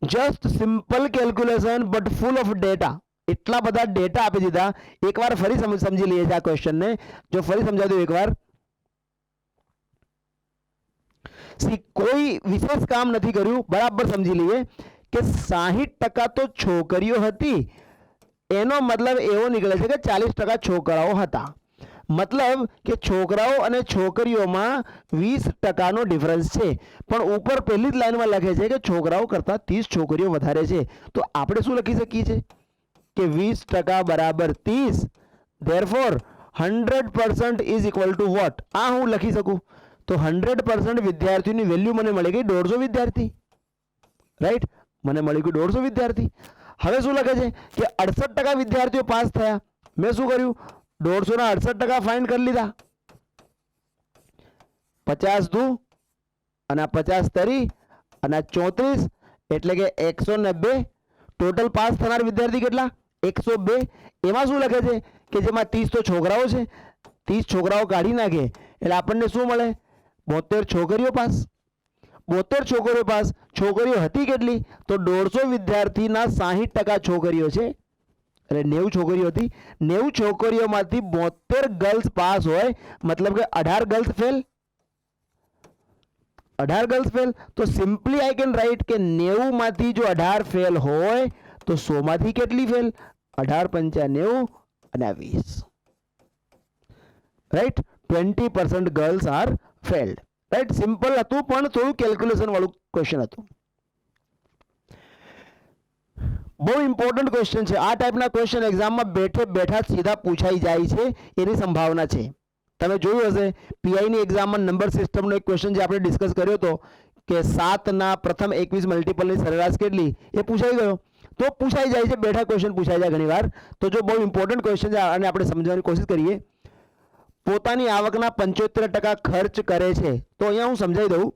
Just simple calculation but full of data. એટલા બધા ડેટા આપી દીધા. એકવાર ફરી સમજી લઈએ આ ક્વેશ્ચનને. જો ફરી સમજાવી દઉં એકવાર. કોઈ વિશેષ કામ નથી કર્યું, બરાબર સમજી લઈએ કે 60% તો છોકરીઓ હતી, એનો મતલબ એવો નીકળે છે કે 40% છોકરાઓ હતા. મતલબ કે છોકરાઓ અને છોકરીઓમાં 20%નો ડિફરન્સ છે. પણ ઉપર પહેલી જ લાઈનમાં લખે છે કે છોકરાઓ કરતાં 30 છોકરીઓ વધારે છે. તો આપણે શું લખી શકીએ છીએ કે 20% બરાબર 30. Therefore 100% is equal to what? આ હું લખી શકું. તો 100% વિદ્યાર્થીઓની વેલ્યુ મને મળી ગઈ 150 વિદ્યાર્થી. રાઈટ, મને મળી ગયું 150 વિદ્યાર્થી. હવે શું લખે છે કે 68% વિદ્યાર્થીઓ પાસ થયા. મેં શું કર્યું? 150 ના 68% ફાઇન્ડ કરી લીધા. 50 દુ અને 50 તરી અને 34 એટલે કે 190. ટોટલ પાસ થનાર વિદ્યાર્થી કેટલા? 102. એમાં શું લખે છે કે જેમાં 30 તો છોકરાઓ છે, 30 છોકરાઓ કાઢી નાખે એટલે આપણને શું મળે? 72 છોકરીઓ પાસ. 72 છોકરીઓ પાસ. છોકરીઓ હતી કેટલી? તો 150 વિદ્યાર્થીના 60% છોકરીઓ છે, એટલે 90 છોકરીઓ હતી. 90 છોકરીઓમાંથી 72 ગર્લ્સ પાસ હોય, મતલબ કે 18 ગર્લ્સ ફેલ. 18 girls fail. તો સિમ્પલી આઈ કેન રાઇટ કે 90 માંથી જો 18 ફેલ હોય તો 100 માંથી કેટલી ફેલ? 18 પંચા 90 અને 20. Right, 20% girls are failed. Right, simple હતું પણ થોડું કેલ્ક્યુલેશન વાળું ક્વેશ્ચન હતું. બહુ ઇમ્પોર્ટન્ટ ક્વેશ્ચન છે. આ ટાઈપના ક્વેશ્ચન એક્ઝામમાં બેઠે બેઠા સીધા પૂછાઈ જાય છે એની સંભાવના છે. તમે જોયું હશે પીઆઈની એક્ઝામમાં નંબર સિસ્ટમનો એક ક્વેશ્ચન જે આપણે ડિસ્કસ કર્યો હતો કે 7ના પ્રથમ 21 મલ્ટિપલની સરેરાશ કેટલી, એ પૂછાઈ ગયો. તો પૂછાઈ જાય છે, બેઠા ક્વેશ્ચન પૂછાઈ જાય ઘણીવાર. તો જો બહુ ઇમ્પોર્ટન્ટ ક્વેશ્ચન છે અને આપણે સમજવાની કોશિશ કરીએ. પોતાની આવકના 75% ખર્ચ કરે છે. તો અહીંયા હું સમજાવી દઉં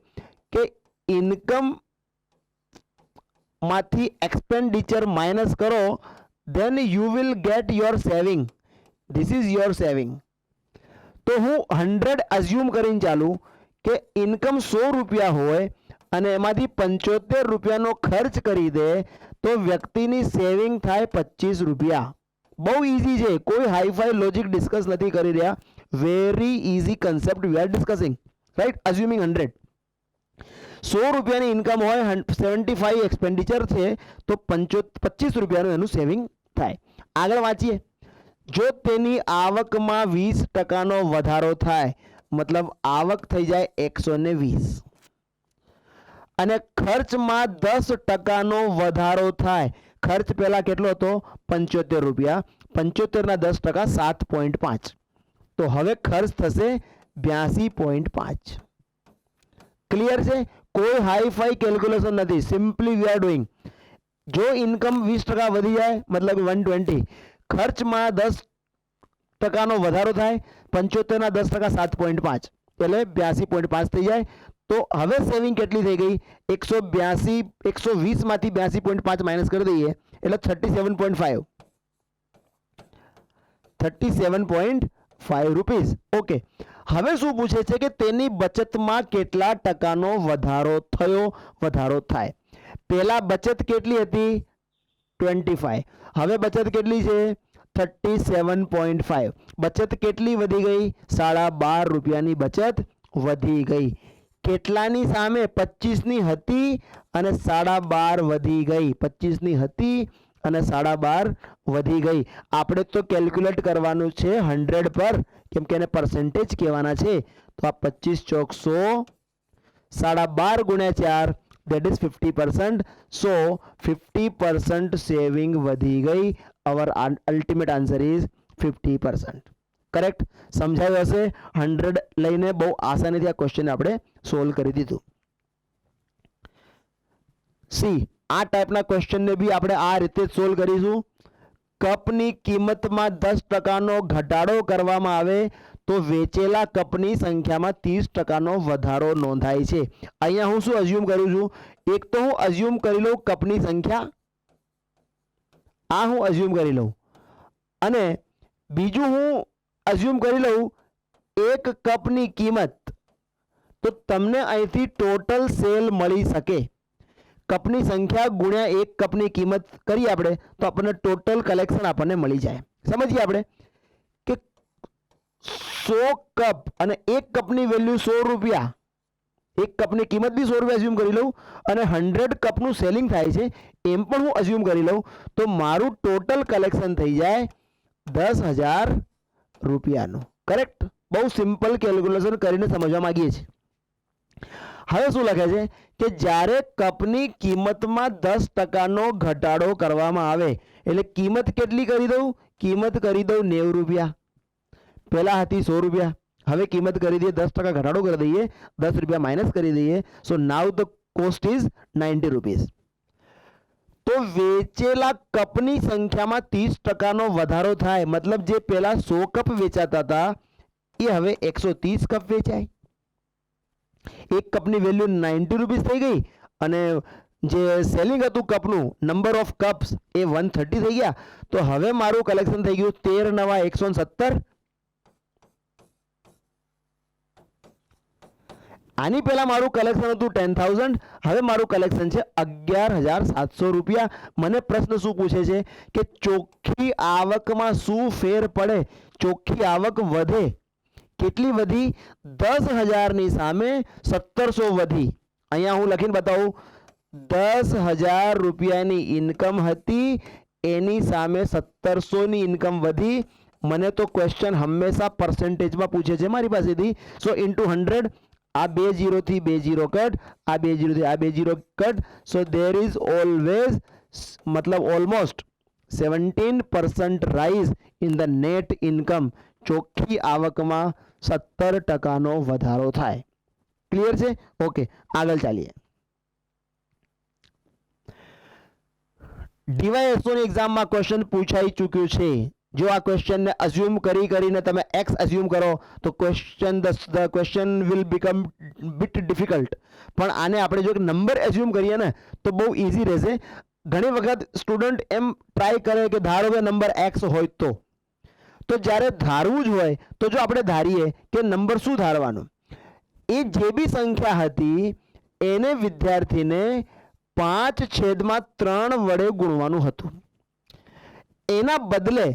કે ઇન્કમ માંથી એક્સપેન્ડિચર માઇનસ કરો, then you will get your saving. This is your saving. તો હું 100 અઝ્યુમ કરીને ચાલુ કે ઇન્કમ 100 રૂપિયા હોય અને એમાંથી 75 રૂપિયાનો ખર્ચ કરી દે તો વ્યક્તિની સેવિંગ થાય 25 રૂપિયા. બહુ ઇઝી છે, કોઈ હાઈફાઈ લોજિક ડિસ્કસ નથી કરી રહ્યા. Very easy concept we are discussing. Right, assuming 100. 100 રૂપિયાની ઇન્કમ હોય, 75 એક્સપેન્ડિચર છે, તો 25 રૂપિયાનું એનું સેવિંગ થાય. આગળ વાંચીએ. જો તેની આવકમાં 20%નો વધારો થાય, મતલબ આવક થઈ જાય 120 અને ખર્ચમાં 10%નો વધારો થાય. ખર્ચ પહેલા કેટલો હતો? 75 રૂપિયા. 75 ના 10% 7.5. તો હવે ખર્ચ થશે 82.5. ક્લિયર છે? કોઈ હાઈફાઈ કેલ્ક્યુલેશન નથી, સિમ્પલી વી આર ડુઈંગ. જો ઇન્કમ 20% વધી જાય મતલબ 120, ખર્ચમાં 10%નો વધારો થાય, 75 ના 10% 7.5 એટલે 82.5 થઈ જાય. તો હવે સેવિંગ કેટલી થઈ ગઈ? 120 માંથી 82.5 માઇનસ કરી દઈએ એટલે 37.5. 37.5 રૂપીસ. ઓકે, હવે શું પૂછે છે કે તેની બચતમાં કેટલા ટકાનો વધારો થયો, વધારો થાય. પહેલા બચત કેટલી હતી? 25. હવે બચત કેટલી છે? 37.5. બચત કેટલી વધી ગઈ? 12.5 રૂપિયાની બચત વધી ગઈ. કેટલાની સામે? 25ની હતી અને 12.5 વધી ગઈ. 25ની હતી અને 12.5 વધી ગઈ. આપણે તો કેલ્ક્યુલેટ કરવાનું છે 100 પર, કેમ કે એને પર્સન્ટેજ કહેવાના છે. તો આ 25 ચોક 100, 12.5 ગુણ્યા 4 that is 50%. So 50% સેવિંગ વધી ગઈ. Our ultimate answer is 50%. Correct, સમજાયું હશે. 100 લઈને બહુ આસાનીથી આ ક્વેશ્ચન આપણે સોલ્વ કરી દીધું. સી, આ ટાઈપના ક્વેશ્ચનને બી આપણે આ રીતે જ સોલ્વ કરીશું. કપની કિંમતમાં 10% ઘટાડો કરવામાં આવે તો વેચેલા કપની સંખ્યામાં 30% વધારો નોંધાય છે. અહીંયા હું શું અઝ્યુમ કરું છું? એક તો હું અઝ્યુમ કરી લઉં કપની સંખ્યા, આ હું અઝ્યુમ કરી લઉં, અને બીજું હું અઝ્યુમ કરી લઉં એક કપની કિંમત. તો તમને અહીંથી ટોટલ સેલ મળી શકે. કપની સંખ્યા ગુણ્યા એક કપની કિંમત કરીએ આપણે તો આપણને ટોટલ કલેક્શન આપણને મળી જાય. સમજીએ આપણે કે 100 કપ અને એક કપની વેલ્યુ 100 રૂપિયા, એક કપની કિંમત બી 100 રૂપિયા અઝ્યુમ કરી લઉં અને 100 કપનું સેલિંગ થાય છે એમ પણ હું અઝ્યુમ કરી લઉં તો મારું ટોટલ કલેક્શન થઈ જાય 10,000 રૂપિયાનું. કરેક્ટ, બહુ સિમ્પલ કેલ્ક્યુલેશન કરીને સમજવા માંગીએ છીએ. હવે શું લખે છે કે જ્યારે કપની કિંમતમાં 10%નો ઘટાડો કરવામાં આવે, એટલે કિંમત કેટલી કરી દઉં? કિંમત કરી દઉં 90 રૂપિયા. પહેલા હતી 100 રૂપિયા, હવે કિંમત કરી દઈએ 10% ઘટાડો કરી દઈએ, 10 રૂપિયા માઇનસ કરી દઈએ. So now the cost is 90 rupees. તો વેચેલા કપની સંખ્યામાં 30%નો વધારો થાય, મતલબ જે પહેલા 100 કપ વેચાતા હતા એ હવે 130 કપ વેચાય. એક કપની વેલ્યુ 90 રૂપીસ થઈ ગઈ અને જે સેલિંગ હતું કપનું નંબર ઓફ કપ્સ એ 130 થઈ ગયા. તો હવે મારું કલેક્શન થઈ ગયું 13 નવા 170. આની પહેલા મારું કલેક્શન હતું 10,000, હવે મારું કલેક્શન છે 11,700 રૂપિયા. મને પ્રશ્ન શું પૂછે છે કે ચોખ્ખી આવકમાં શું ફેર પડે? ચોખ્ખી આવક વધે, કેટલી વધી? 10,000ની સામે 1700 વધી. અહીંયા હું લખીને બતાવું, 10,000 રૂપિયાની ઇન્કમ હતી, એની સામે 1700ની ઇન્કમ વધી. મને તો ક્વેશ્ચન હંમેશા પર્સન્ટેજમાં પૂછે છે મારી પાસેથી. સો ઇન્ટુ 100, આ 2 0 થી 2 0 કટ, આ 2 0 થી આ 2 0 cut. So there is always, મતલબ almost 17% rise in the net income. ચોખ્ખી આવકમાં 17%નો વધારો થાય. ક્લિયર છે? ઓકે, આગળ ચાલીએ. ડીવાયએસઓની એક્ઝામમાં ક્વેશ્ચન પૂછાઈ ચૂક્યું છે. જો આ ક્વેશ્ચનને અઝ્યુમ કરીને તમે એક્સ અઝ્યુમ કરો તો the question will become bit difficult. પણ આને આપણે જો એક નંબર અઝ્યુમ કરીએ ને તો બહુ ઇઝી રહેશે. ઘણી વખત સ્ટુડન્ટ એમ ટ્રાય કરે કે ધારો કે નંબર એક્સ હોય તો જ્યારે ધારવું જ હોય તો જો આપણે ધારીએ કે નંબર શું ધારવાનું, એ જે બી સંખ્યા હતી એને વિદ્યાર્થીને 5/3 વડે ગુણવાનું હતું. એના બદલે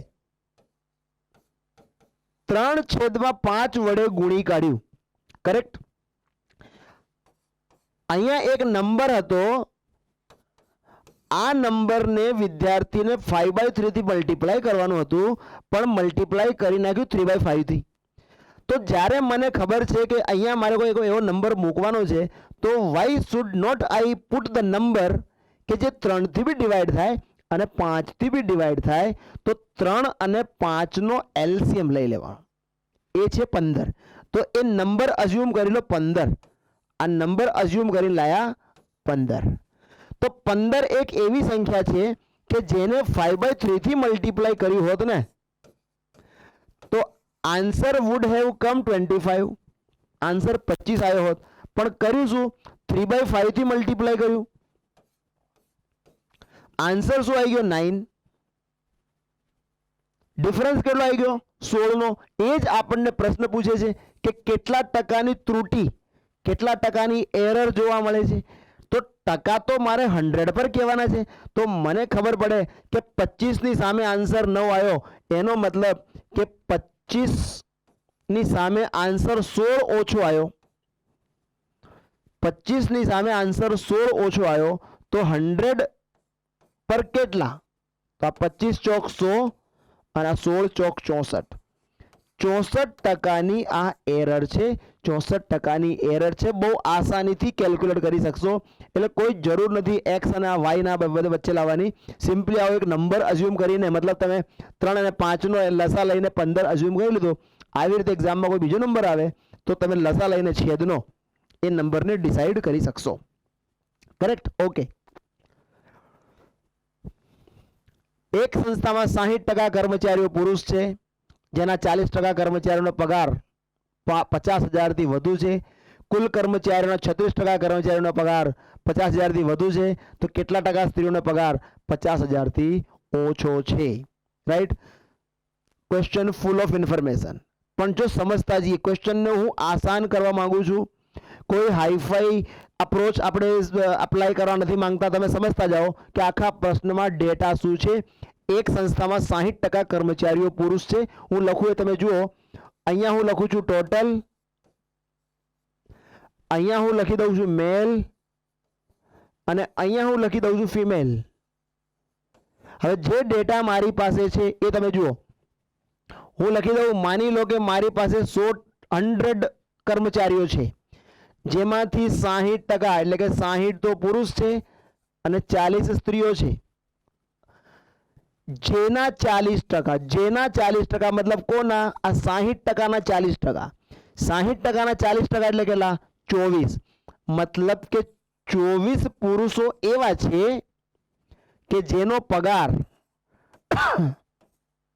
3/5 વડે ગુણી કાઢ્યું. કરેક્ટ. અહીંયા એક નંબર હતો, આ નંબરને વિદ્યાર્થીને 5/3 થી મલ્ટીપ્લાય કરવાનું હતું, પણ મલ્ટીપ્લાય કરી નાખ્યું 3/5 થી. તો જ્યારે મને ખબર છે કે અહીંયા મારે કોઈ એવો નંબર મૂકવાનો છે તો why should not I put the number કે જે 3 થી બી ડિવાઈડ થાય અને 5 થી બી ડિવાઈડ થાય. તો 3 અને 5 નો એલસીએમ લઈ લેવાનો, એ છે 15. તો એ નંબર અઝ્યુમ કરી લો 15. આ નંબર અઝ્યુમ કરીને લાયા 15. તો 15 એક એવી સંખ્યા છે કે જેને 5/3 થી મલ્ટીપ્લાય કર્યું હોત ને તો answer would have come 25. Answer 25 આવ્યો હોત. પણ કર્યું શું? 3/5 થી મલ્ટીપ્લાય કર્યું. આન્સર શું આવી ગયો? 9. ડિફરન્સ કેટલો આવી ગયો? 16 નો. એ જ આપણને પ્રશ્ન પૂછે છે કે કેટલા ટકાની ત્રુટી, કેટલા ટકાની એરર જોવા મળે છે. તો ટકા તો મારે 100 પર કહેવાના છે. તો મને ખબર પડે કે 25ની સામે આન્સર 9 આવ્યો, એનો મતલબ કે 25ની સામે આન્સર 16 ઓછો આવ્યો. 25ની સામે આન્સર 16 ઓછો આવ્યો તો 100 પર કેટલા? તો આ 25 ચોક 100 અને આ 16 ચોક 64. 64% આ એરર છે. 64%ની એરર છે. બહુ આસાનીથી કેલ્ક્યુલેટ કરી શકશો, એટલે કોઈ જરૂર નથી એક્સ અને આ વાયના વચ્ચે લાવવાની. સિમ્પલી આવો એક નંબર અઝ્યુમ કરીને, મતલબ તમે 3 અને 5નો લસા લઈને 15 અઝ્યુમ કરી લીધો. આવી રીતે એક્ઝામમાં કોઈ બીજો નંબર આવે તો તમે લસા લઈને છેદનો એ નંબરને ડિસાઈડ કરી શકશો. કરેક્ટ? ઓકે. એક સંસ્થામાં 60% કર્મચારીઓ પુરુષ છે, જેના 40% કર્મચારીઓનો પગાર 50,000 થી વધુ છે. કુલ કર્મચારીઓના 36% કર્મચારીઓનો પગાર 50,000 થી વધુ છે, તો કેટલા ટકા સ્ત્રીઓનો પગાર 50,000 થી ઓછો છે? Right? Question full of information, પણ જો સમજતા જઈએ, ક્વેશ્ચનને હું આસાન કરવા માંગુ છું. કોઈ હાઈફાઈ અપ્રોચ આપણે અપ્લાય કરવા નથી માંગતા. તમે સમજતા જાઓ કે આખા પ્રશ્નમાં ડેટા શું છે. એક સંસ્થામાં 60% કર્મચારીઓ પુરુષ છે. હું લખું એ તમે જુઓ. અહીંયા હું લખું છું ટોટલ, અહીંયા હું લખી દઉં છું મેલ, અને અહીંયા હું લખી દઉં છું ફિમેલ. હવે જે ડેટા મારી પાસે છે એ તમે જુઓ. હું લખી દઉં, માની લો કે મારી પાસે 100 કર્મચારીઓ છે, જેમાંથી 60% એટલે કે 60 તો પુરુષ છે અને 40 સ્ત્રીઓ છે. જેના 40% મતલબ કોના? આ 60%ના 40%. 60%ના 40% એટલે કેટલા? 24. મતલબ કે 24 પુરુષો એવા છે કે જેનો પગાર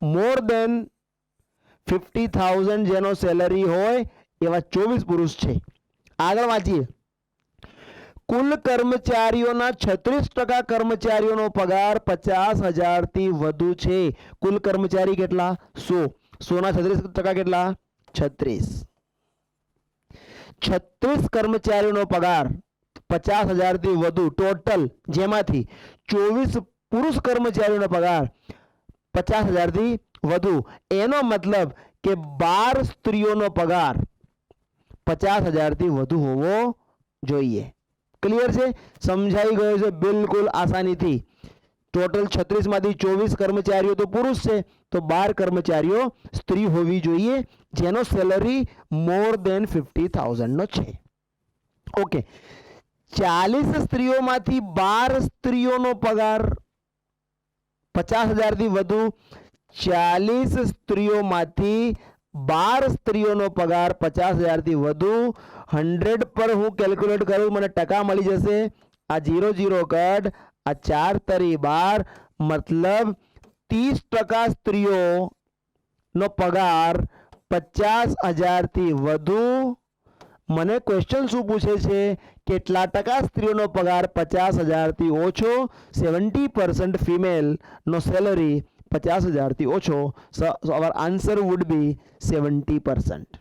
મોર દેન 50,000 જેનો સેલરી હોય એવા 24 પુરુષ છે. આગળ વાંચીએ. કુલ કર્મચારીઓના 36% કર્મચારીઓનો પગાર 50,000 થી વધુ છે. કુલ કર્મચારી કેટલા? 100. 100ના 36% કેટલા? 36. 36 કર્મચારીઓનો પગાર 50,000 થી વધુ ટોટલ, જેમાંથી 24 પુરુષ કર્મચારીઓનો પગાર 50,000 થી વધુ. એનો મતલબ કે 12 સ્ત્રીઓનો પગાર 50,000 થી વધુ હોવો જોઈએ. ક્લિયર છે? સમજાઈ ગયો છે બિલકુલ આસાનીથી. ટોટલ 36 માંથી 24 કર્મચારીઓ તો પુરુષ છે, તો 12 કર્મચારીઓ સ્ત્રી હોવી જોઈએ, જેનો સેલરી મોર દેન 50,000 નો છે. ઓકે. 40 સ્ત્રીઓમાંથી 12 સ્ત્રીઓનો પગાર 50,000 થી વધુ. 40 સ્ત્રીઓમાંથી 12 સ્ત્રીઓનો પગાર 50,000 થી વધુ. 100 પર હું કેલ્ક્યુલેટ કરું, મને ટકા મળી જશે. આ 0 0 કટ, આ 4 તરી 12, મતલબ 30% સ્ત્રીઓનો પગાર 50,000 થી વધુ. મને ક્વેશ્ચન શું પૂછે છે? કેટલા ટકા સ્ત્રીઓનો પગાર 50,000 થી ઓછો? 70% ફિમેલ નો સેલરી 50,000 થી ઓછો. So our answer would be 70%.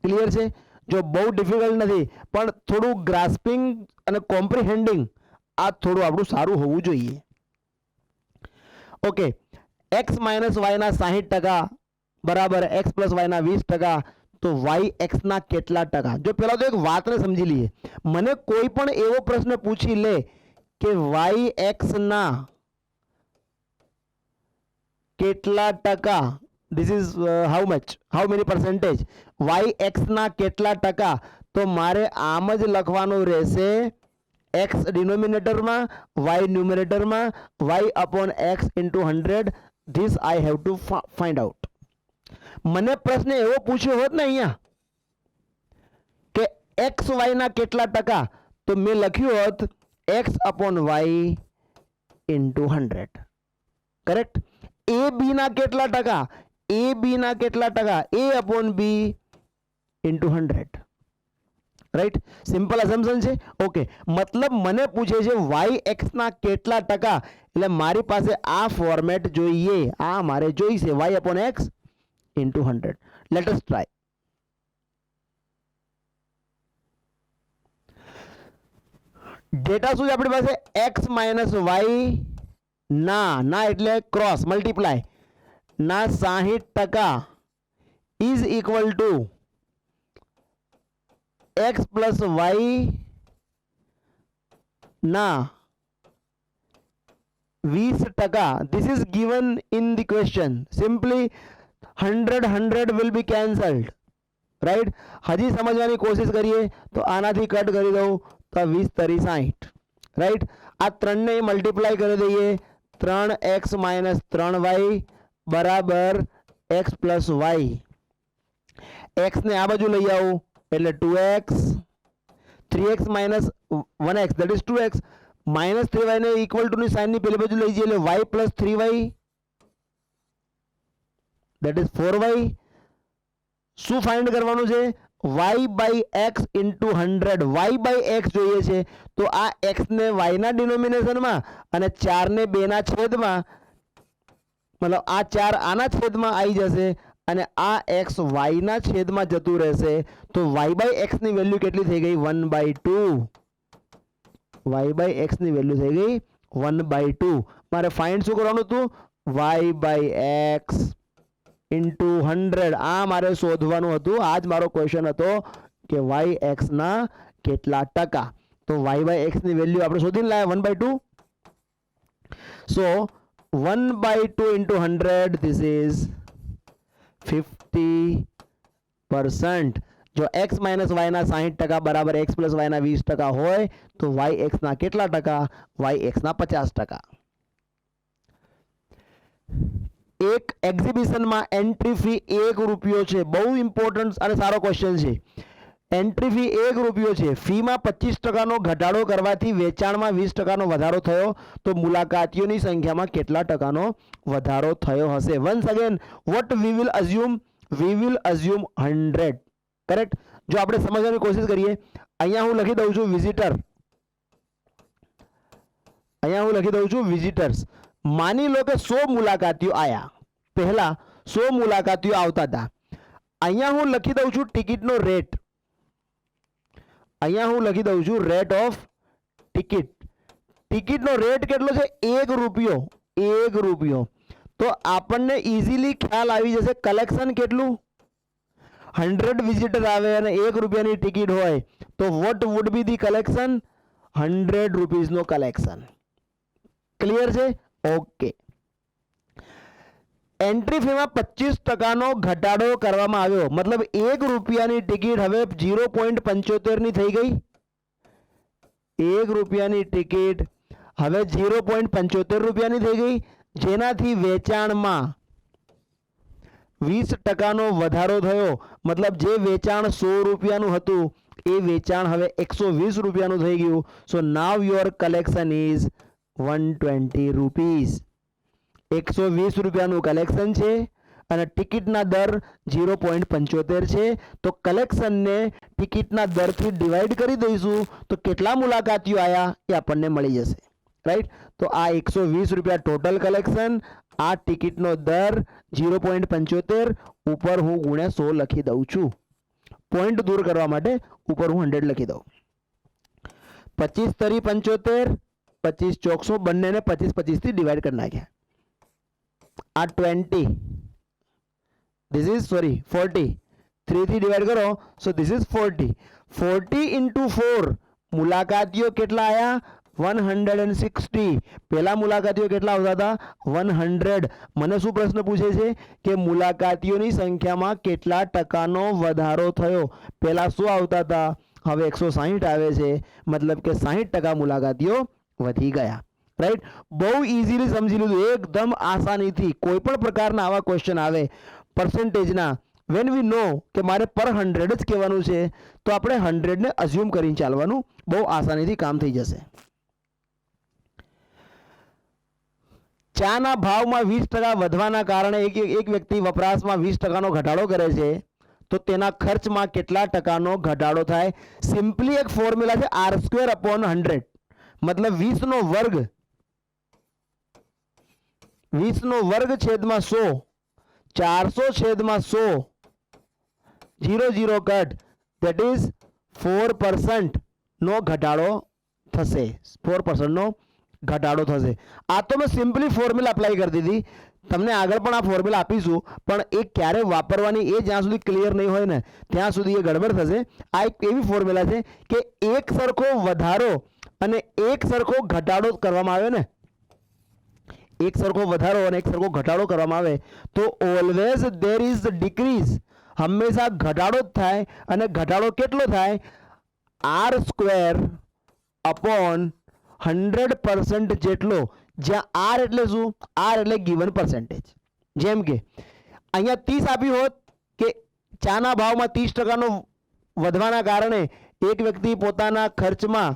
Clear છે? જો બહુ ડિફિકલ્ટ નથી, પણ થોડું ગ્રાસ્પિંગ અને કોમ્પ્રિહેન્ડિંગ આ થોડું આપણું સારું હોવું જોઈએ. ઓકે. x માઇનસ વાયના 60% બરાબર x પ્લસ વાયના 20%, તો વાય એક્સના કેટલા ટકા? જો પહેલા તો એક વાતને સમજી લઈએ. મને કોઈ પણ એવો પ્રશ્ન પૂછી લે કે વાય એક્સના કેટલા ટકા, this is how many percentage, Y એક્સના કેટલા ટકા, તો મારે આમ જ લખવાનું રહેશે. એક્સ ડિનોમિનેટરમાં, વાય ન્યુમરેટરમાં, Y upon x into 100. This I have to find out. મને પ્રશ્ન એવો પૂછ્યો હોત ને અહીંયા કે એક્સ વાયના કેટલા ટકા, તો મેં લખ્યું હોત X upon Y into 100. Correct? A B ના કેટલા ટકા, એ બી ના કેટલા ટકા, A upon B into 100. Right? Simple assumption છે. ઓકે. મતલબ મને પૂછે છે વાય એક્સ ના કેટલા ટકા, એટલે મારી પાસે આ ફોર્મેટ જોઈએ. આ મારે જોઈશે, y upon x into 100. Let us try. Data શું છે આપણી પાસે? એક્સ માઇનસ વાય ના એટલે ક્રોસ મલ્ટીપ્લાય ના 60% is equal to x plus y ના 20%. This is given in the question. Simply 100 will be cancelled. Right. હજી સમજવાની કોશિશ કરીએ તો આનાથી કટ કરી દઉં તો 20 તરી 60, રાઈટ. આ ત્રણને મલ્ટીપ્લાય કરી દઈએ, 3x માઇનસ 3y બરાબર x પ્લસ વાય. x ને આ બાજુ લઈ આવું એટલે 2x, 3x minus 1x that is 2x, minus 3y ને ઇક્વલ ટુ ની સાઇનની પેલી બાજુ લઈ જઈએ એટલે y plus 3y that is 4y. શું ફાઇન્ડ કરવાનું છે? y by x into 100. y by x જોઈએ છે તો આ x ને y ના ડિનોમિનેશનમાં અને 4 ને 2 ના છેદમાં, મતલબ આ 4 આના છેદમાં આવી જશે અને આ x y ના છેદમાં જતું રહેશે. તો y બાય x ની વેલ્યુ કેટલી થઈ ગઈ? 1/2. y બાય x ની વેલ્યુ થઈ ગઈ 1/2. મારે ફાઇન્ડ શું કરવાનું હતું? y by x into 100. આ મારે શોધવાનું હતું. આ જ મારો ક્વેશ્ચન હતો કે y x ના કેટલા ટકા. તો y બાય x ની વેલ્યુ આપણે શોધીને લાયા 1/2. સો 1/2 ઇન્ટુ 100 ધીસ ઇઝ 50%. જો x માઇનસ y ના 60% બરાબર x પ્લસ y ના 20% હોય તો y x ના કેટલા ટકા? y x ના 50%. એક એક્ઝિબિશનમાં એન્ટ્રી ફી 1 રૂપિયો છે. બહુ ઇમ્પોર્ટન્ટ અને સારો ક્વેશ્ચન છે. એન્ટ્રી ફી 1 રૂપિયો છે. ફીમાં 25%નો ઘટાડો કરવાથી વેચાણમાં 20%નો વધારો થયો તો મુલાકાતીઓની સંખ્યામાં કેટલા ટકાનો વધારો થયો હશે? Once again what we will assume? We will assume 100. Correct. જો આપણે સમજવાની કોશિશ કરીએ, અહીંયા હું લખી દઉં છું વિઝિટર, અહીંયા હું લખી દઉં છું વિઝિટર્સ. માની લો કે 100 મુલાકાતીઓ આયા, પહેલા 100 મુલાકાતીઓ આવતા હતા. અહીંયા હું લખી દઉં છું ટિકિટનો રેટ, અહીંયા હું લખી દઉં છું રેટ ઓફ ટિકિટ. ટિકિટનો રેટ કેટલો છે? 1 રૂપિયો. 1 રૂપિયો. તો આપણને ઇઝીલી ખ્યાલ આવી જશે કલેક્શન કેટલું? 100 વિઝિટર આવે અને 1 રૂપિયાની ટિકિટ હોય તો what would be the collection? 100 રૂપીઝનો કલેક્શન. ક્લિયર છે? ઓકે. એન્ટ્રી ફીમાં 25%નો ઘટાડો કરવામાં આવ્યો, મતલબ 1 રૂપિયાની ટિકિટ હવે 0.75 ની થઈ ગઈ. 1 રૂપિયાની ટિકિટ હવે 0.75 રૂપિયાની થઈ ગઈ, જેનાથી વેચાણમાં 20%નો વધારો થયો. મતલબ જે વેચાણ 100 રૂપિયાનું હતું એ વેચાણ હવે 120 રૂપિયાનું થઈ ગયું. સો નાવ યોર કલેક્શન ઇઝ 120 રૂપીઝ. 120 રૂપિયાનું કલેક્શન છે અને ટિકિટના દર 0.75 છે. તો કલેક્શનને ટિકિટના દરથી ડિવાઈડ કરી દઈશું તો કેટલા મુલાકાતીઓ આવ્યા એ આપણને મળી જશે. રાઈટ. તો આ 120 રૂપિયા ટોટલ કલેક્શન, આ ટિકિટનો દર 0.75, ઉપર હું ગુણ્યા 100 લખી દઉં છું. પોઈન્ટ દૂર કરવા માટે ઉપર હું 100 લખી દઉં. 25 તરી 75, 25 ચોક 100, બંનેને 25 25 થી ડિવાઈડ કરી નાખ્યા. આ 20, ધીસ ઇઝ સોરી 40, 3 થી ડિવાઈડ કરો સો ધીસ ઇઝ 40. 40 ઇન્ટુ 4 મુલાકાતીઓ કેટલા આયા? 160. પહેલા મુલાકાતીઓ કેટલા આવતા હતા? 100. મને શું પ્રશ્ન પૂછે છે કે મુલાકાતીઓની સંખ્યામાં કેટલા ટકાનો વધારો થયો? પહેલા શું આવતા હતા, હવે 160 આવે છે, મતલબ કે 60% મુલાકાતીઓ વધી ગયા. રાઈટ. બહુ ઇઝીલી સમજી લીધું, એકદમ આસાનીથી. કોઈ પણ પ્રકારના આવા ક્વેશ્ચન આવે પર્સન્ટેજના, વેન વી નો કે મારે પર 100 જ કહેવાનું છે તો આપણે 100 ને અઝ્યુમ કરીને ચાલવાનું, બહુ આસાનીથી કામ થઈ જશે. ચાના ભાવમાં 20% વધવાના કારણે એક વ્યક્તિ વપરાશમાં 20%નો ઘટાડો કરે છે તો તેના ખર્ચમાં કેટલા ટકાનો ઘટાડો થાય? સિમ્પલી એક ફોર્મ્યુલા છે R²/100, મતલબ 20 નો વર્ગ, 20 નો વર્ગ છેદમાં 100, 400 છેદમાં 100, 0 0 કટ, દેટ ઇઝ 4% નો ઘટાડો થશે. 4% નો ઘટાડો થશે. આ તો મેં સિમ્પલી ફોર્મ્યુલા અપ્લાય કરી દીધી. તમને આગળ પણ આ ફોર્મ્યુલા આપીશું, પણ એ ક્યારે વાપરવાની એ જ્યાં સુધી ક્લિયર નહીં હોય ને ત્યાં સુધી એ ગડબડ થશે. આ એક એવી ફોર્મ્યુલા છે કે એક સરખો વધારો અને એક સરખો ઘટાડો કરવામાં આવે ને, એક સરખો વધારો અને એક સરખો ઘટાડો કરવામાં આવે તો ઓલવેઝ ધેર ઇઝ ડિક્રીઝ હંમેશા ઘટાડો જ થાય, અને ઘટાડો કેટલો થાય? r² અપોન 100% જેટલો, જ્યાં r એટલે શું? r એટલે ગિવન પર્સન્ટેજ. જેમ કે અહીંયા 30 આપ્યું હોત કે ચાના ભાવમાં 30%નો વધવાના કારણે એક વ્યક્તિ પોતાના ખર્ચમાં,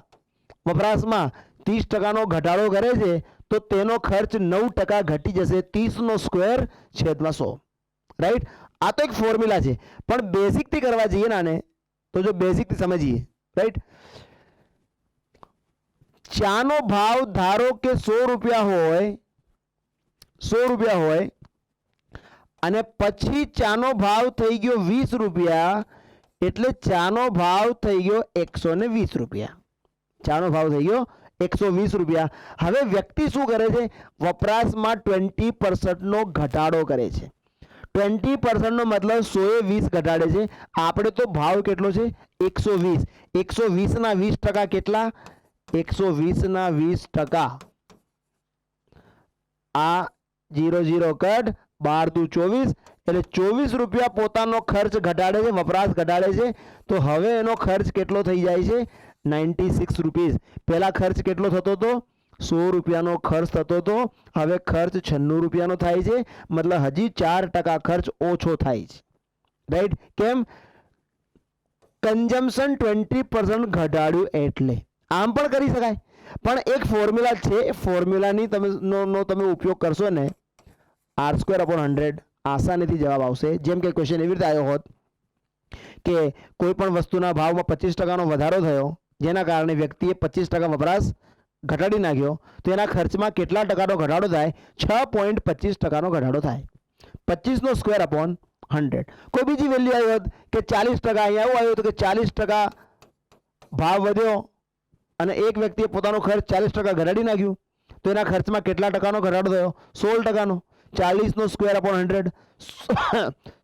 વપરાશમાં 30%નો ઘટાડો કરે છે, તો તેનો ખર્ચ 9% ઘટી જશે, 30/2/100. રાઈટ? આ તો એક ફોર્મ્યુલા છે, પણ બેઝિકથી કરવા જઈએ ને, તો જો બેઝિકથી સમજીએ, રાઈટ, ચાનો ભાવ ધારો કે 100 રૂપિયા હોય, 100 રૂપિયા હોય, અને પછી ચાનો ભાવ થઈ ગયો 20 રૂપિયા, એટલે ચાનો ભાવ થઈ ગયો 120 રૂપિયા. ચાનો ભાવ થઈ ગયો 120 રૂપિયા. હવે વ્યક્તિ શું કરે છે? વપરાશમાં 20%નો ઘટાડો કરે છે. 20%નો મતલબ 100 એ 20 ઘટાડે છે. આપણે તો ભાવ કેટલો છે? 120. 120 ના 20% કેટલા? 120 ના 20%. આ 0 0 કટ, 12 × 24, એટલે 24 રૂપિયા પોતાનો ખર્ચ ઘટાડે છે, વપરાશ ઘટાડે છે. તો હવે એનો ખર્ચ કેટલો થઈ જાય છે? 96 રૂપીસ. પહેલા ખર્ચ કેટલો થતો હતો? 100 રૂપિયાનો ખર્ચ થતો હતો. હવે ખર્ચ 96 રૂપિયાનો થાય છે. મતલબ હજી 4% ખર્ચ ઓછો થાય છે. રાઈટ? કેમ? કન્ઝમ્પશન 20% ઘટાડ્યું એટલે. આમ પણ કરી શકાય, પણ એક ફોર્મ્યુલા છે, એ ફોર્મ્યુલાની તમે ઉપયોગ કરશો ને, r²/100, આસાનીથી જવાબ આવશે. જેમ કે ક્વેશ્ચન એવી રીતે આવ્યો હોત કે કોઈ પણ વસ્તુના ભાવમાં 25%નો વધારો થયો, જેના કારણે વ્યક્તિએ 25% વપરાશ ઘટાડી નાખ્યો, તો એના ખર્ચમાં કેટલા ટકાનો ઘટાડો થાય? 6.25%નો ઘટાડો થાય. 25/2/100. કોઈ બીજી વેલ્યુ આવી હોત કે 40%, અહીંયા એવું આવ્યું હતું કે 40% ભાવ વધ્યો અને એક વ્યક્તિએ પોતાનો ખર્ચ 40% ઘટાડી નાખ્યું, તો એના ખર્ચમાં કેટલા ટકાનો ઘટાડો થયો? 16%નો. 40/2/100,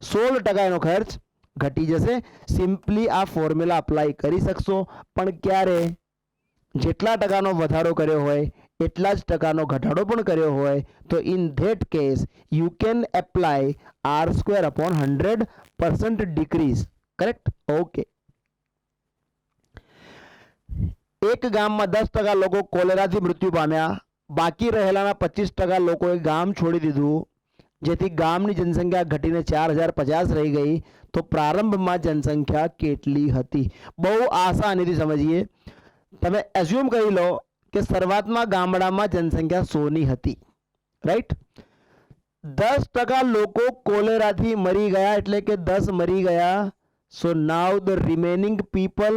16% એનો ખર્ચ ઘટી જશે. સિમ્પલી આ ફોર્મ્યુલા અપ્લાય કરી શકશો, પણ ક્યારે? જેટલા ટકાનો વધારો કર્યો હોય એટલા જ ટકાનો ઘટાડો પણ કર્યો હોય, તો in that case you can apply r²/100% decrease. Correct? Okay. એક ગામમાં 10% લોકો કોલેરાથી મૃત્યુ પામ્યા, બાકી રહેલાના 25% લોકોએ ગામ છોડી દીધું, જેથી ગામની જનસંખ્યા ઘટીને 4050 રહી ગઈ. તો પ્રારંભમાં જનસંખ્યા કેટલી હતી? બહુ આસાનીથી સમજીએ. તમે એઝ્યુમ કરી લો કે શરૂઆતમાં ગામડામાં જનસંખ્યા 100ની હતી. રાઈટ? 10% લોકો કોલેરાથી મરી ગયા, એટલે કે 10 મરી ગયા. સો નાઉ ધ રિમેનિંગ પીપલ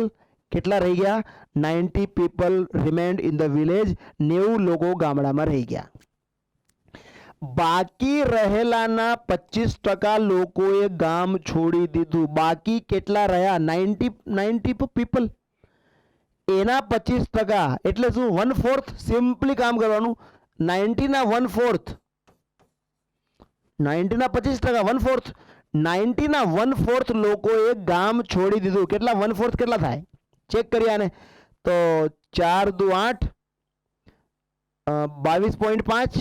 કેટલા રહી ગયા? 90 પીપલ રિમેન્ડ ઇન ધ વિલેજ. 90 લોકો ગામડામાં રહી ગયા. બાકી રહેલાના 25% લોકોએ ગામ છોડી દીધું. બાકી કેટલા રહ્યા? 90 પીપલ. એના 25% એટલે શું? 1/4. સિમ્પલી કામ કરવાનું. 90 ના 1/4, 90 ના 25%, 1/4. 90 ના 1/4 લોકોએ ગામ છોડી દીધું. કેટલા? 1/4 કેટલા થાય? ચેક કરીએ આને. તો 4 દુ 8, 22.5.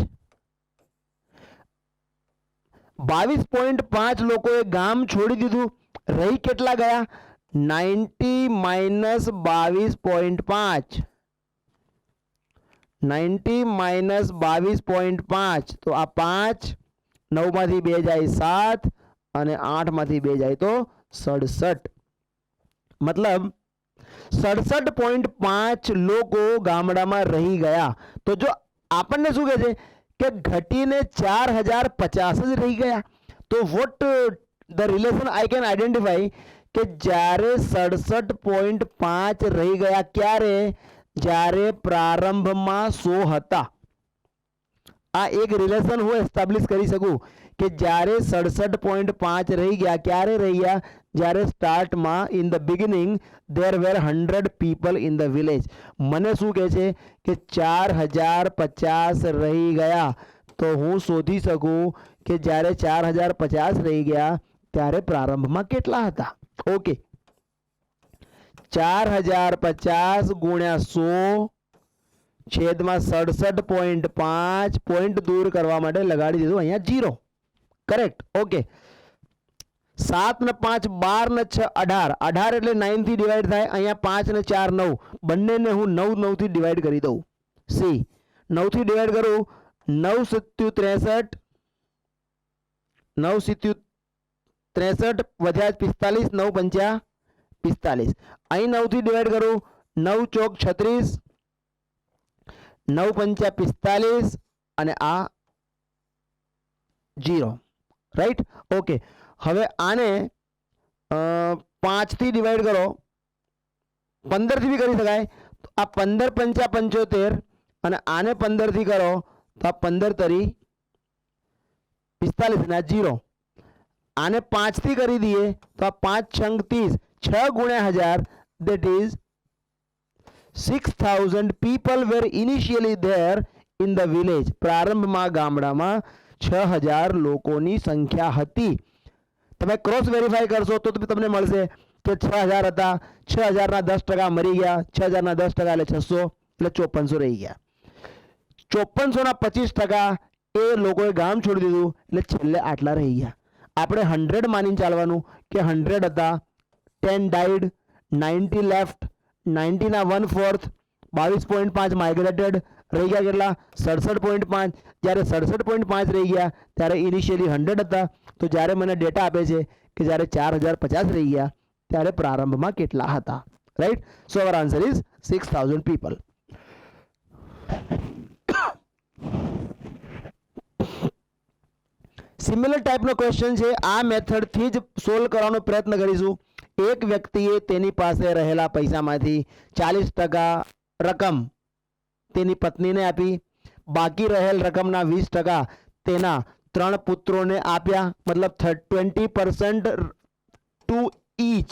22.5 લોકોએ ગામ છોડી દીધું. રહી કેટલા ગયા? 90 - 22.5. 90 - 22.5. તો આ 5, 9 માંથી 2 જાય 7, અને 8 માંથી 2 જાય તો 67. મતલબ 67.5 લોકો ગામડામાં રહી ગયા. તો જો આપણને શું કહે છે કે ઘટીને 4050 જ રહી ગયા, તો vote the relation I can identify કે જ્યારે 67.5 રહી ગયા, ક્યારે? જ્યારે પ્રારંભમાં 100 હતા. આ એક રિલેશન હું એસ્ટાબ્લિશ કરી શકું કે જ્યારે 67.5 રહી ગયા, ક્યારે રહી ગયા? જ્યારે સ્ટાર્ટમાં in the beginning there were 100 people in the village. મને શું કહે છે કે 4050 રહી ગયા, તો હું શોધી શકું કે જ્યારે 4050 રહી ગયા ત્યારે પ્રારંભમાં કેટલા હતા. ઓકે, 4050 ગુણ્યા 100 છેદમાં 67.5, પોઈન્ટ દૂર કરવા માટે લગાડી દીધું અહીંયા 0. કરેક્ટ? ઓકે. 7 ને 5 12 ને 6 18 18 એટલે 9 થી ડિવાઈડ થાય. અહીંયા 5 ને 4 9 બંનેને હું 9 9 થી ડિવાઈડ કરી દઉં. સી 9 થી ડિવાઈડ કરું 9 સત્યુ 63 9 સત્યુ 63 વધ્યા 45 9 પંચા 45. અહીં 9 થી ડિવાઈડ કરું 9 ચોક 36 9 પંચા 45 અને આ 0. રાઈટ. ઓકે, હવે આને 5 થી ડિવાઈડ કરો 15 થી બી કરી શકાય. તો આ 15 પંચા 75 અને આને 15 થી કરો તો આ 15 તરી 45 ને 0. આને 5 થી કરી દઈએ તો આ 5 છંગ 30 6 ગુણ્યા 1000 that is 6000 people were initially there in the village. પ્રારંભમાં ગામડામાં 6000 લોકોની સંખ્યા હતી. તમે ક્રોસ વેરીફાઈ કરશો તો તમને મળશે કે 6000 હતા, 6000 ના 10% મરી ગયા, 6000 ના 10% એટલે 600 એટલે 5400 રહી ગયા. 5400 ના 25% એ લોકોએ ગામ છોડી દીધું એટલે છેલ્લે આટલા રહી ગયા. આપણે 100 માનીને ચાલવાનું કે 100 હતા, 10 ડાઈડ, 90 લેફ્ટ, 90 ના 1/4 22.5 માઇગ્રેટેડ, રહી ગયા કેટલા 67.5. જ્યારે 67.5 રહી ગયા ત્યારે ઇનિશિયલી 100 હતા. તો જ્યારે મને ડેટા આપે છે કે જ્યારે 4050 રહી ગયા ત્યારે પ્રારંભમાં કેટલા હતા. Right. So our answer is 6000 people. Similar ટાઈપનો ક્વેશ્ચન છે. આ મેથડથી જ સોલ્વ કરવાનો પ્રયત્ન કરીશું. એક વ્યક્તિએ તેની પાસે રહેલા પૈસામાંથી 40% રકમ તેની પત્નીને આપી, બાકી રહેલ રકમના 20% તેના 3 પુત્રોને આપ્યા, મતલબ 20% ટુ ઈચ.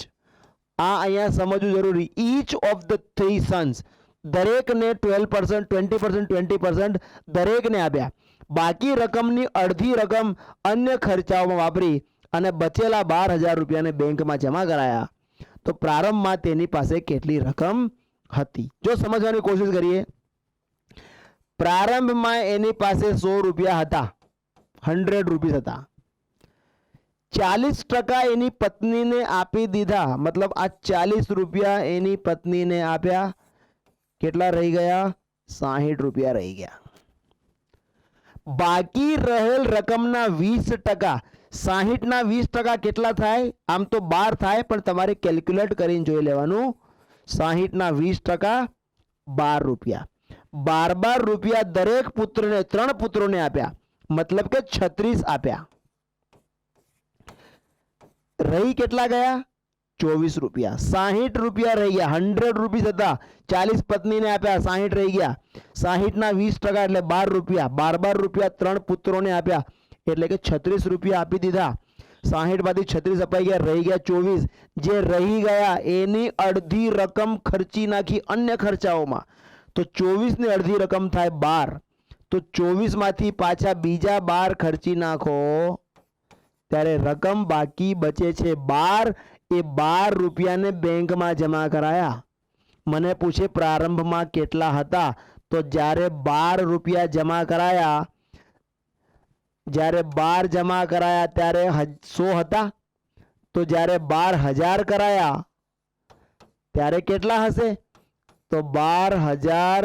આ અહીંયા સમજવું જરૂરી. ઈચ ઓફ ધ 3 સન્સ, દરેકને 12%, 20%, 20% દરેકને આપ્યા. બાકી રકમની અડધી રકમ અન્ય ખર્ચાઓમાં વાપરી અને બચેલા 12000 રૂપિયાને બેંકમાં જમા કરાયા. તો પ્રારંભમાં તેની પાસે કેટલી રકમ હતી? જો સમજવાની કોશિશ કરીએ. પ્રારંભમાં એની પાસે 100 રૂપિયા હતા, 100 રૂપીસ હતા. 40% એની પત્નીને આપી દીધા, મતલબ આ 40 રૂપિયા એની પત્નીને આપ્યા. કેટલા રહી ગયા? 60 રૂપિયા રહી ગયા. બાકી રહેલ રકમના 20%, 60 ના 20% કેટલા થાય? આમ તો 12 થાય, પણ તમારે કેલ્ક્યુલેટ કરીને જોઈ લેવાનું. 60 ના 20% 12 રૂપિયા. 12 રૂપિયા દરેક પુત્રને, 3 પુત્રોને આપ્યા, મતલબ કે 36 આપ્યા. રહી કેટલા ગયા? 24 રૂપિયા. 60 રૂપિયા રહી ગયા. 100 રૂપીસ હતા, 40 પત્નીને આપ્યા, 60 રહી ગયા. 60 ના 20% એટલે 12 રૂપિયા. 12 રૂપિયા 3 પુત્રોને આપ્યા એટલે કે 36 રૂપિયા આપી દીધા. 60 માંથી 36 અપાઈ ગયા, રહી ગયા 24. જે રહી ગયા એની અડધી રકમ ખર્ચી નાખી અન્ય ખર્ચાઓમાં. તો 24 ની અડધી રકમ થાય 12. તો 24 માંથી પાછા બીજા 12 ખર્ચી નાખો ત્યારે રકમ બાકી બચે છે 12. એ 12 રૂપિયાને બેંકમાં જમા કરાયા. મને પૂછે પ્રારંભમાં કેટલા હતા? તો જ્યારે 12 રૂપિયા જમા કરાયા, જ્યારે 12 જમા કરાયા ત્યારે 100 હતા. તો જ્યારે 12000 કરાયા ત્યારે કેટલા હશે? તો 12000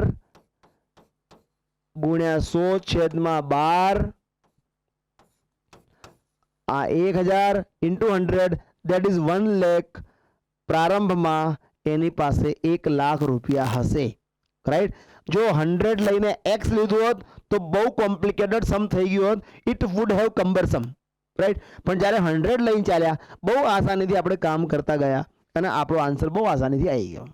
ગુણ્યા 100 છેદમાં 12, આ 1000 ઇન્ટુ 100 that is 1 લાખ. પ્રારંભમાં એની પાસે 1 લાખ રૂપિયા હશે. રાઈટ. જો 100 લઈને x લીધું હોત તો બહુ કોમ્પ્લિકેટેડ સમ થઈ ગયું હોત. It would have cumbersome. Right. પણ જ્યારે 100 લઈને ચાલ્યા બહુ આસાનીથી આપણે કામ કરતા ગયા અને આપણો આન્સર બહુ આસાનીથી આવી ગયો.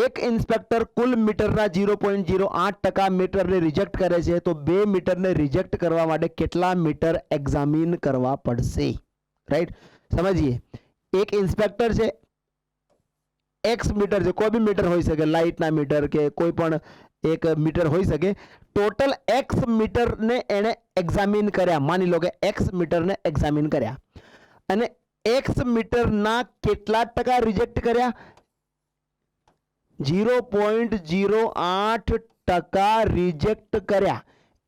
એક ઇન્સ્પેક્ટર કુલ મીટરના 0.08% મીટરને રિજેક્ટ કરે છે, તો 2 મીટરને રિજેક્ટ કરવા માટે કેટલા મીટર એક્ઝામિન કરવા પડશે? રાઈટ. સમજીએ. એક ઇન્સ્પેક્ટર છે, x મીટર છે, કોઈ બી મીટર હોઈ શકે, લાઇટના મીટર કે કોઈ પણ એક મીટર હોઈ શકે. ટોટલ x મીટરને એણે એક્ઝામિન કર્યા. માની લો કે x મીટરને એક્ઝામિન કર્યા અને x મીટરના કેટલા ટકા રિજેક્ટ કર્યા? 0.08% રિજેક્ટ કર્યા.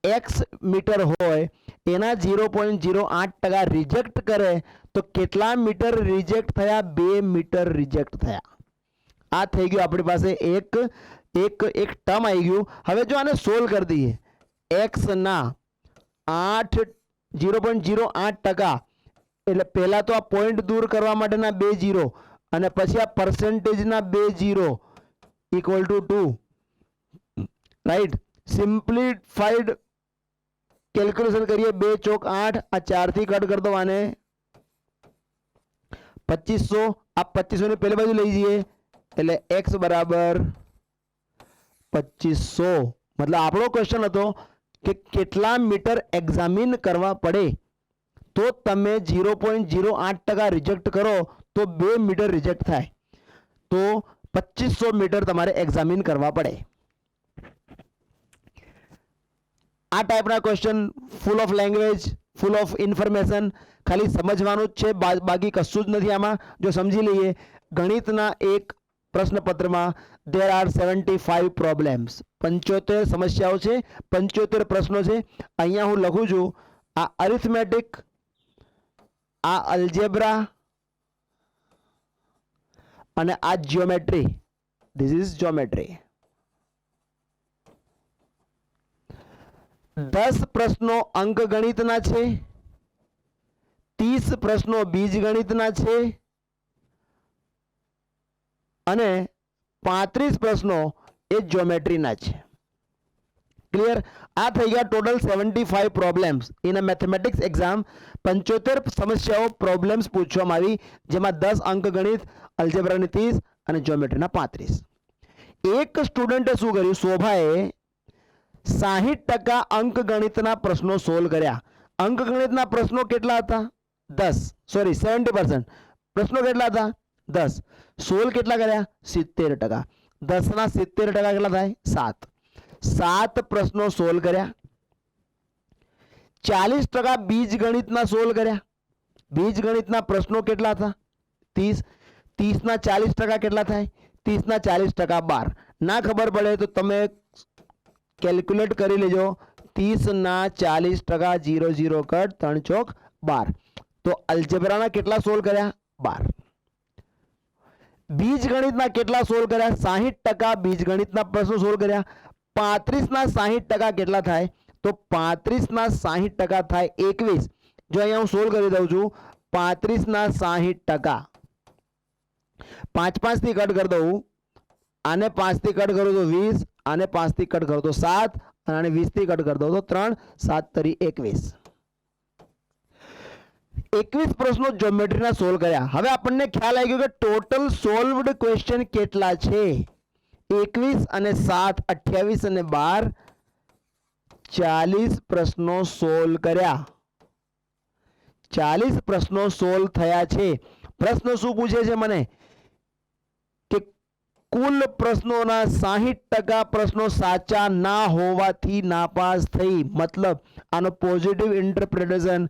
एक्स मीटर होय एना 0.08% रिजेक्ट करे तो केटला मीटर रिजेक्ट थया? 2 मीटर रिजेक्ट थया। आ थई गयो आपणी पासे एक एक एक टर्म आई गयो। हवे जो आने सोल्व कर दीए, एक्स ना 8 0.08% એટલે પહેલા તો આ પોઈન્ટ દૂર કરવા માટેના 2 0 અને પછી આ પરસેન્ટેજના 2 0 equal to 2, right. Simplified calculation કરીએ, 2 ચોક 8, આ 4 થી કટ कर दो આને 2500, આ 2500 ની પહેલી બાજુ લઈ જઈએ એટલે x બરાબર 2500। मतलब આપણો ક્વેશ્ચન હતો કે કેટલા મીટર એક્ઝામિન કરવા પડે તો તમે 0.08% રિજેક્ટ કરો તો 2 મીટર રિજેક્ટ થાય, તો 2500 મીટર તમારે એક્ઝામિન કરવા પડે। આ ટાઈપના question full of language, full of information, ખાલી સમજવાનું જ છે, બાકી કશું જ નથી આમાં। જો સમજી લઈએ, ગણિતના એક પ્રશ્નપત્રમાં there are 75 problems, 75 સમસ્યાઓ છે, 75 પ્રશ્નો છે। અહીંયા હું લખું છું આ અરિથમેટિક, આ અલ્જેબ્રા અને આ જ્યોમેટ્રી, ધીસ ઇઝ જ્યોમેટ્રી। 10 પ્રશ્નો અંકગણિતના છે, 30 પ્રશ્નો બીજગણિતના છે અને 35 પ્રશ્નો એ જ્યોમેટ્રીના છે। ક્લિયર? આ થઈ ગયા total 75 problems in a mathematics exam. 75 સમસ્યાઓ પ્રોબ્લેમ્સ પૂછવામાં આવી, જેમાં 10 અંકગણિત, અલ્જેબ્રાની 30 અને જ્યોમેટ્રીના 35। એક સ્ટુડન્ટે શું કર્યું? શોભાએ 60% અંકગણિતના પ્રશ્નો સોલ્વ કર્યા। અંકગણિતના પ્રશ્નો કેટલા હતા? 10, સોરી 70%। પ્રશ્નો કેટલા હતા? 10। સોલ્વ કેટલા કર્યા? 70%। 10 ના 70% કેટલા થાય? 7। 7 પ્રશ્નો સોલ્વ કર્યા। 40% બીજગણિતના સોલ્વ કર્યા। બીજગણિતના પ્રશ્નો કેટલા હતા? 30। 30 ના 40% કેટલા થાય? 30 ના 40% 12। ના ખબર પડે તો તમે કેલ્ક્યુલેટ કરી લેજો। 30 ના 40% 0 0 કટ 3 ચોક 12। તો અલ્જેબ્રાના કેટલા સોલ્વ કર્યા? 12। બીજગણિતના કેટલા સોલ્વ કર્યા? 60% બીજગણિતના પ્રશ્નો સોલ્વ કર્યા। 35 ના 60% કેટલા થાય? તો 35 ના 60% થાય 21। જો અહીંયા હું સોલ્વ કરી દઉં છું, 35 ના 60%, 5 5 થી કટ કરી દઉં, આને 5 થી કટ કરું તો 20, આને 5 થી કટ કરું તો 7 અને આને 20 થી કટ કરી દઉં તો 3, 7 તરી 21। 21 પ્રશ્નો જ્યોમેટ્રીના સોલ્વ કર્યા। હવે આપણને ખ્યાલ આવી ગયો કે ટોટલ સોલ્વડ ક્વેશ્ચન કેટલા છે। 21 અને 7 28 અને 12 40 પ્રશ્નો સોલ્વ કર્યા। 40 પ્રશ્નો સોલ્વ થયા છે। પ્રશ્ન શું પૂછે છે મને કે કુલ પ્રશ્નોના 60% પ્રશ્નો સાચા ના હોવાથી નાપાસ થઈ। मतलब આનો પોઝિટિવ ઇન્ટરપ્રિટેશન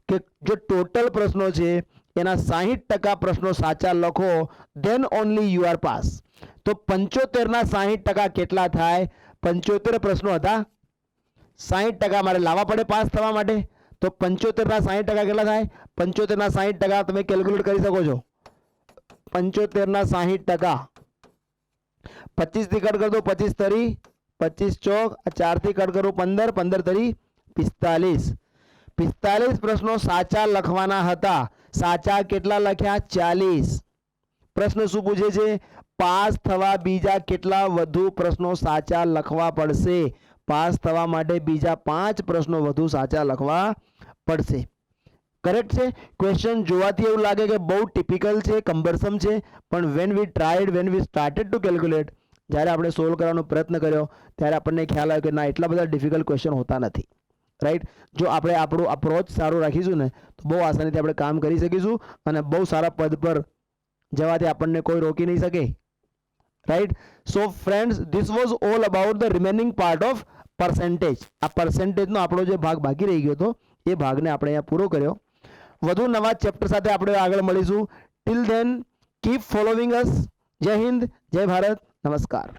કે જો ટોટલ પ્રશ્નો છે એના 60% પ્રશ્નો સાચા લખો then only you are pass। તો 75 ના 60% કેટલા થાય? 75 પ્રશ્નો હતા, 60% મારે લાવવા પડે પાસ થવા માટે, તો 75 ના 60% કેટલા થાય? 75 ના 60% તમે કેલ્ક્યુલેટ કરી શકો છો। 75 ના 60%, 25 થી કટ कर दो, 25 तरी 25 ચોક, 4 થી કટ करो 15, 15 तरी 45। 45 પ્રશ્નો સાચા લખવાના હતા, સાચા કેટલા લખ્યા? 40। પ્રશ્ન શું પૂછે છે? પાસ થવા બીજા કેટલા વધુ પ્રશ્નો સાચા લખવા પડશે? પાસ થવા માટે બીજા 5 પ્રશ્નો વધુ સાચા લખવા પડશે। करेक्ट है? क्वेश्चन જોવાથી એવું લાગે કે બહુ ટિપિકલ છે, કમ્બરસમ છે, પણ when we started to calculate, જ્યારે આપણે સોલ્વ કરવાનો પ્રયત્ન કર્યો ત્યારે આપણને ખ્યાલ આવ્યો કે ના, એટલા બધા ડિફિકલ્ટ ક્વેશ્ચન હોતા નથી। રાઈટ? જો આપણે આપણું અપ્રોચ સારું રાખીશું ને તો બહુ આસાનીથી આપણે કામ કરી શકીશું અને બહુ સારા પદ પર જવાથી આપણને કોઈ રોકી નહીં શકે। Right? So friends, this was all about the remaining part of percentage. આ પરસેન્ટેજનો આપણો જે ભાગ બાકી રહી ગયો હતો એ ભાગને આપણે અહીંયા પૂરો કર્યો। વધુ નવા ચેપ્ટર સાથે આપણે આગળ મળીશું। ટિલ ધેન કીપ ફોલોવિંગ અસ। જય હિન્દ, જય ભારત, નમસ્કાર।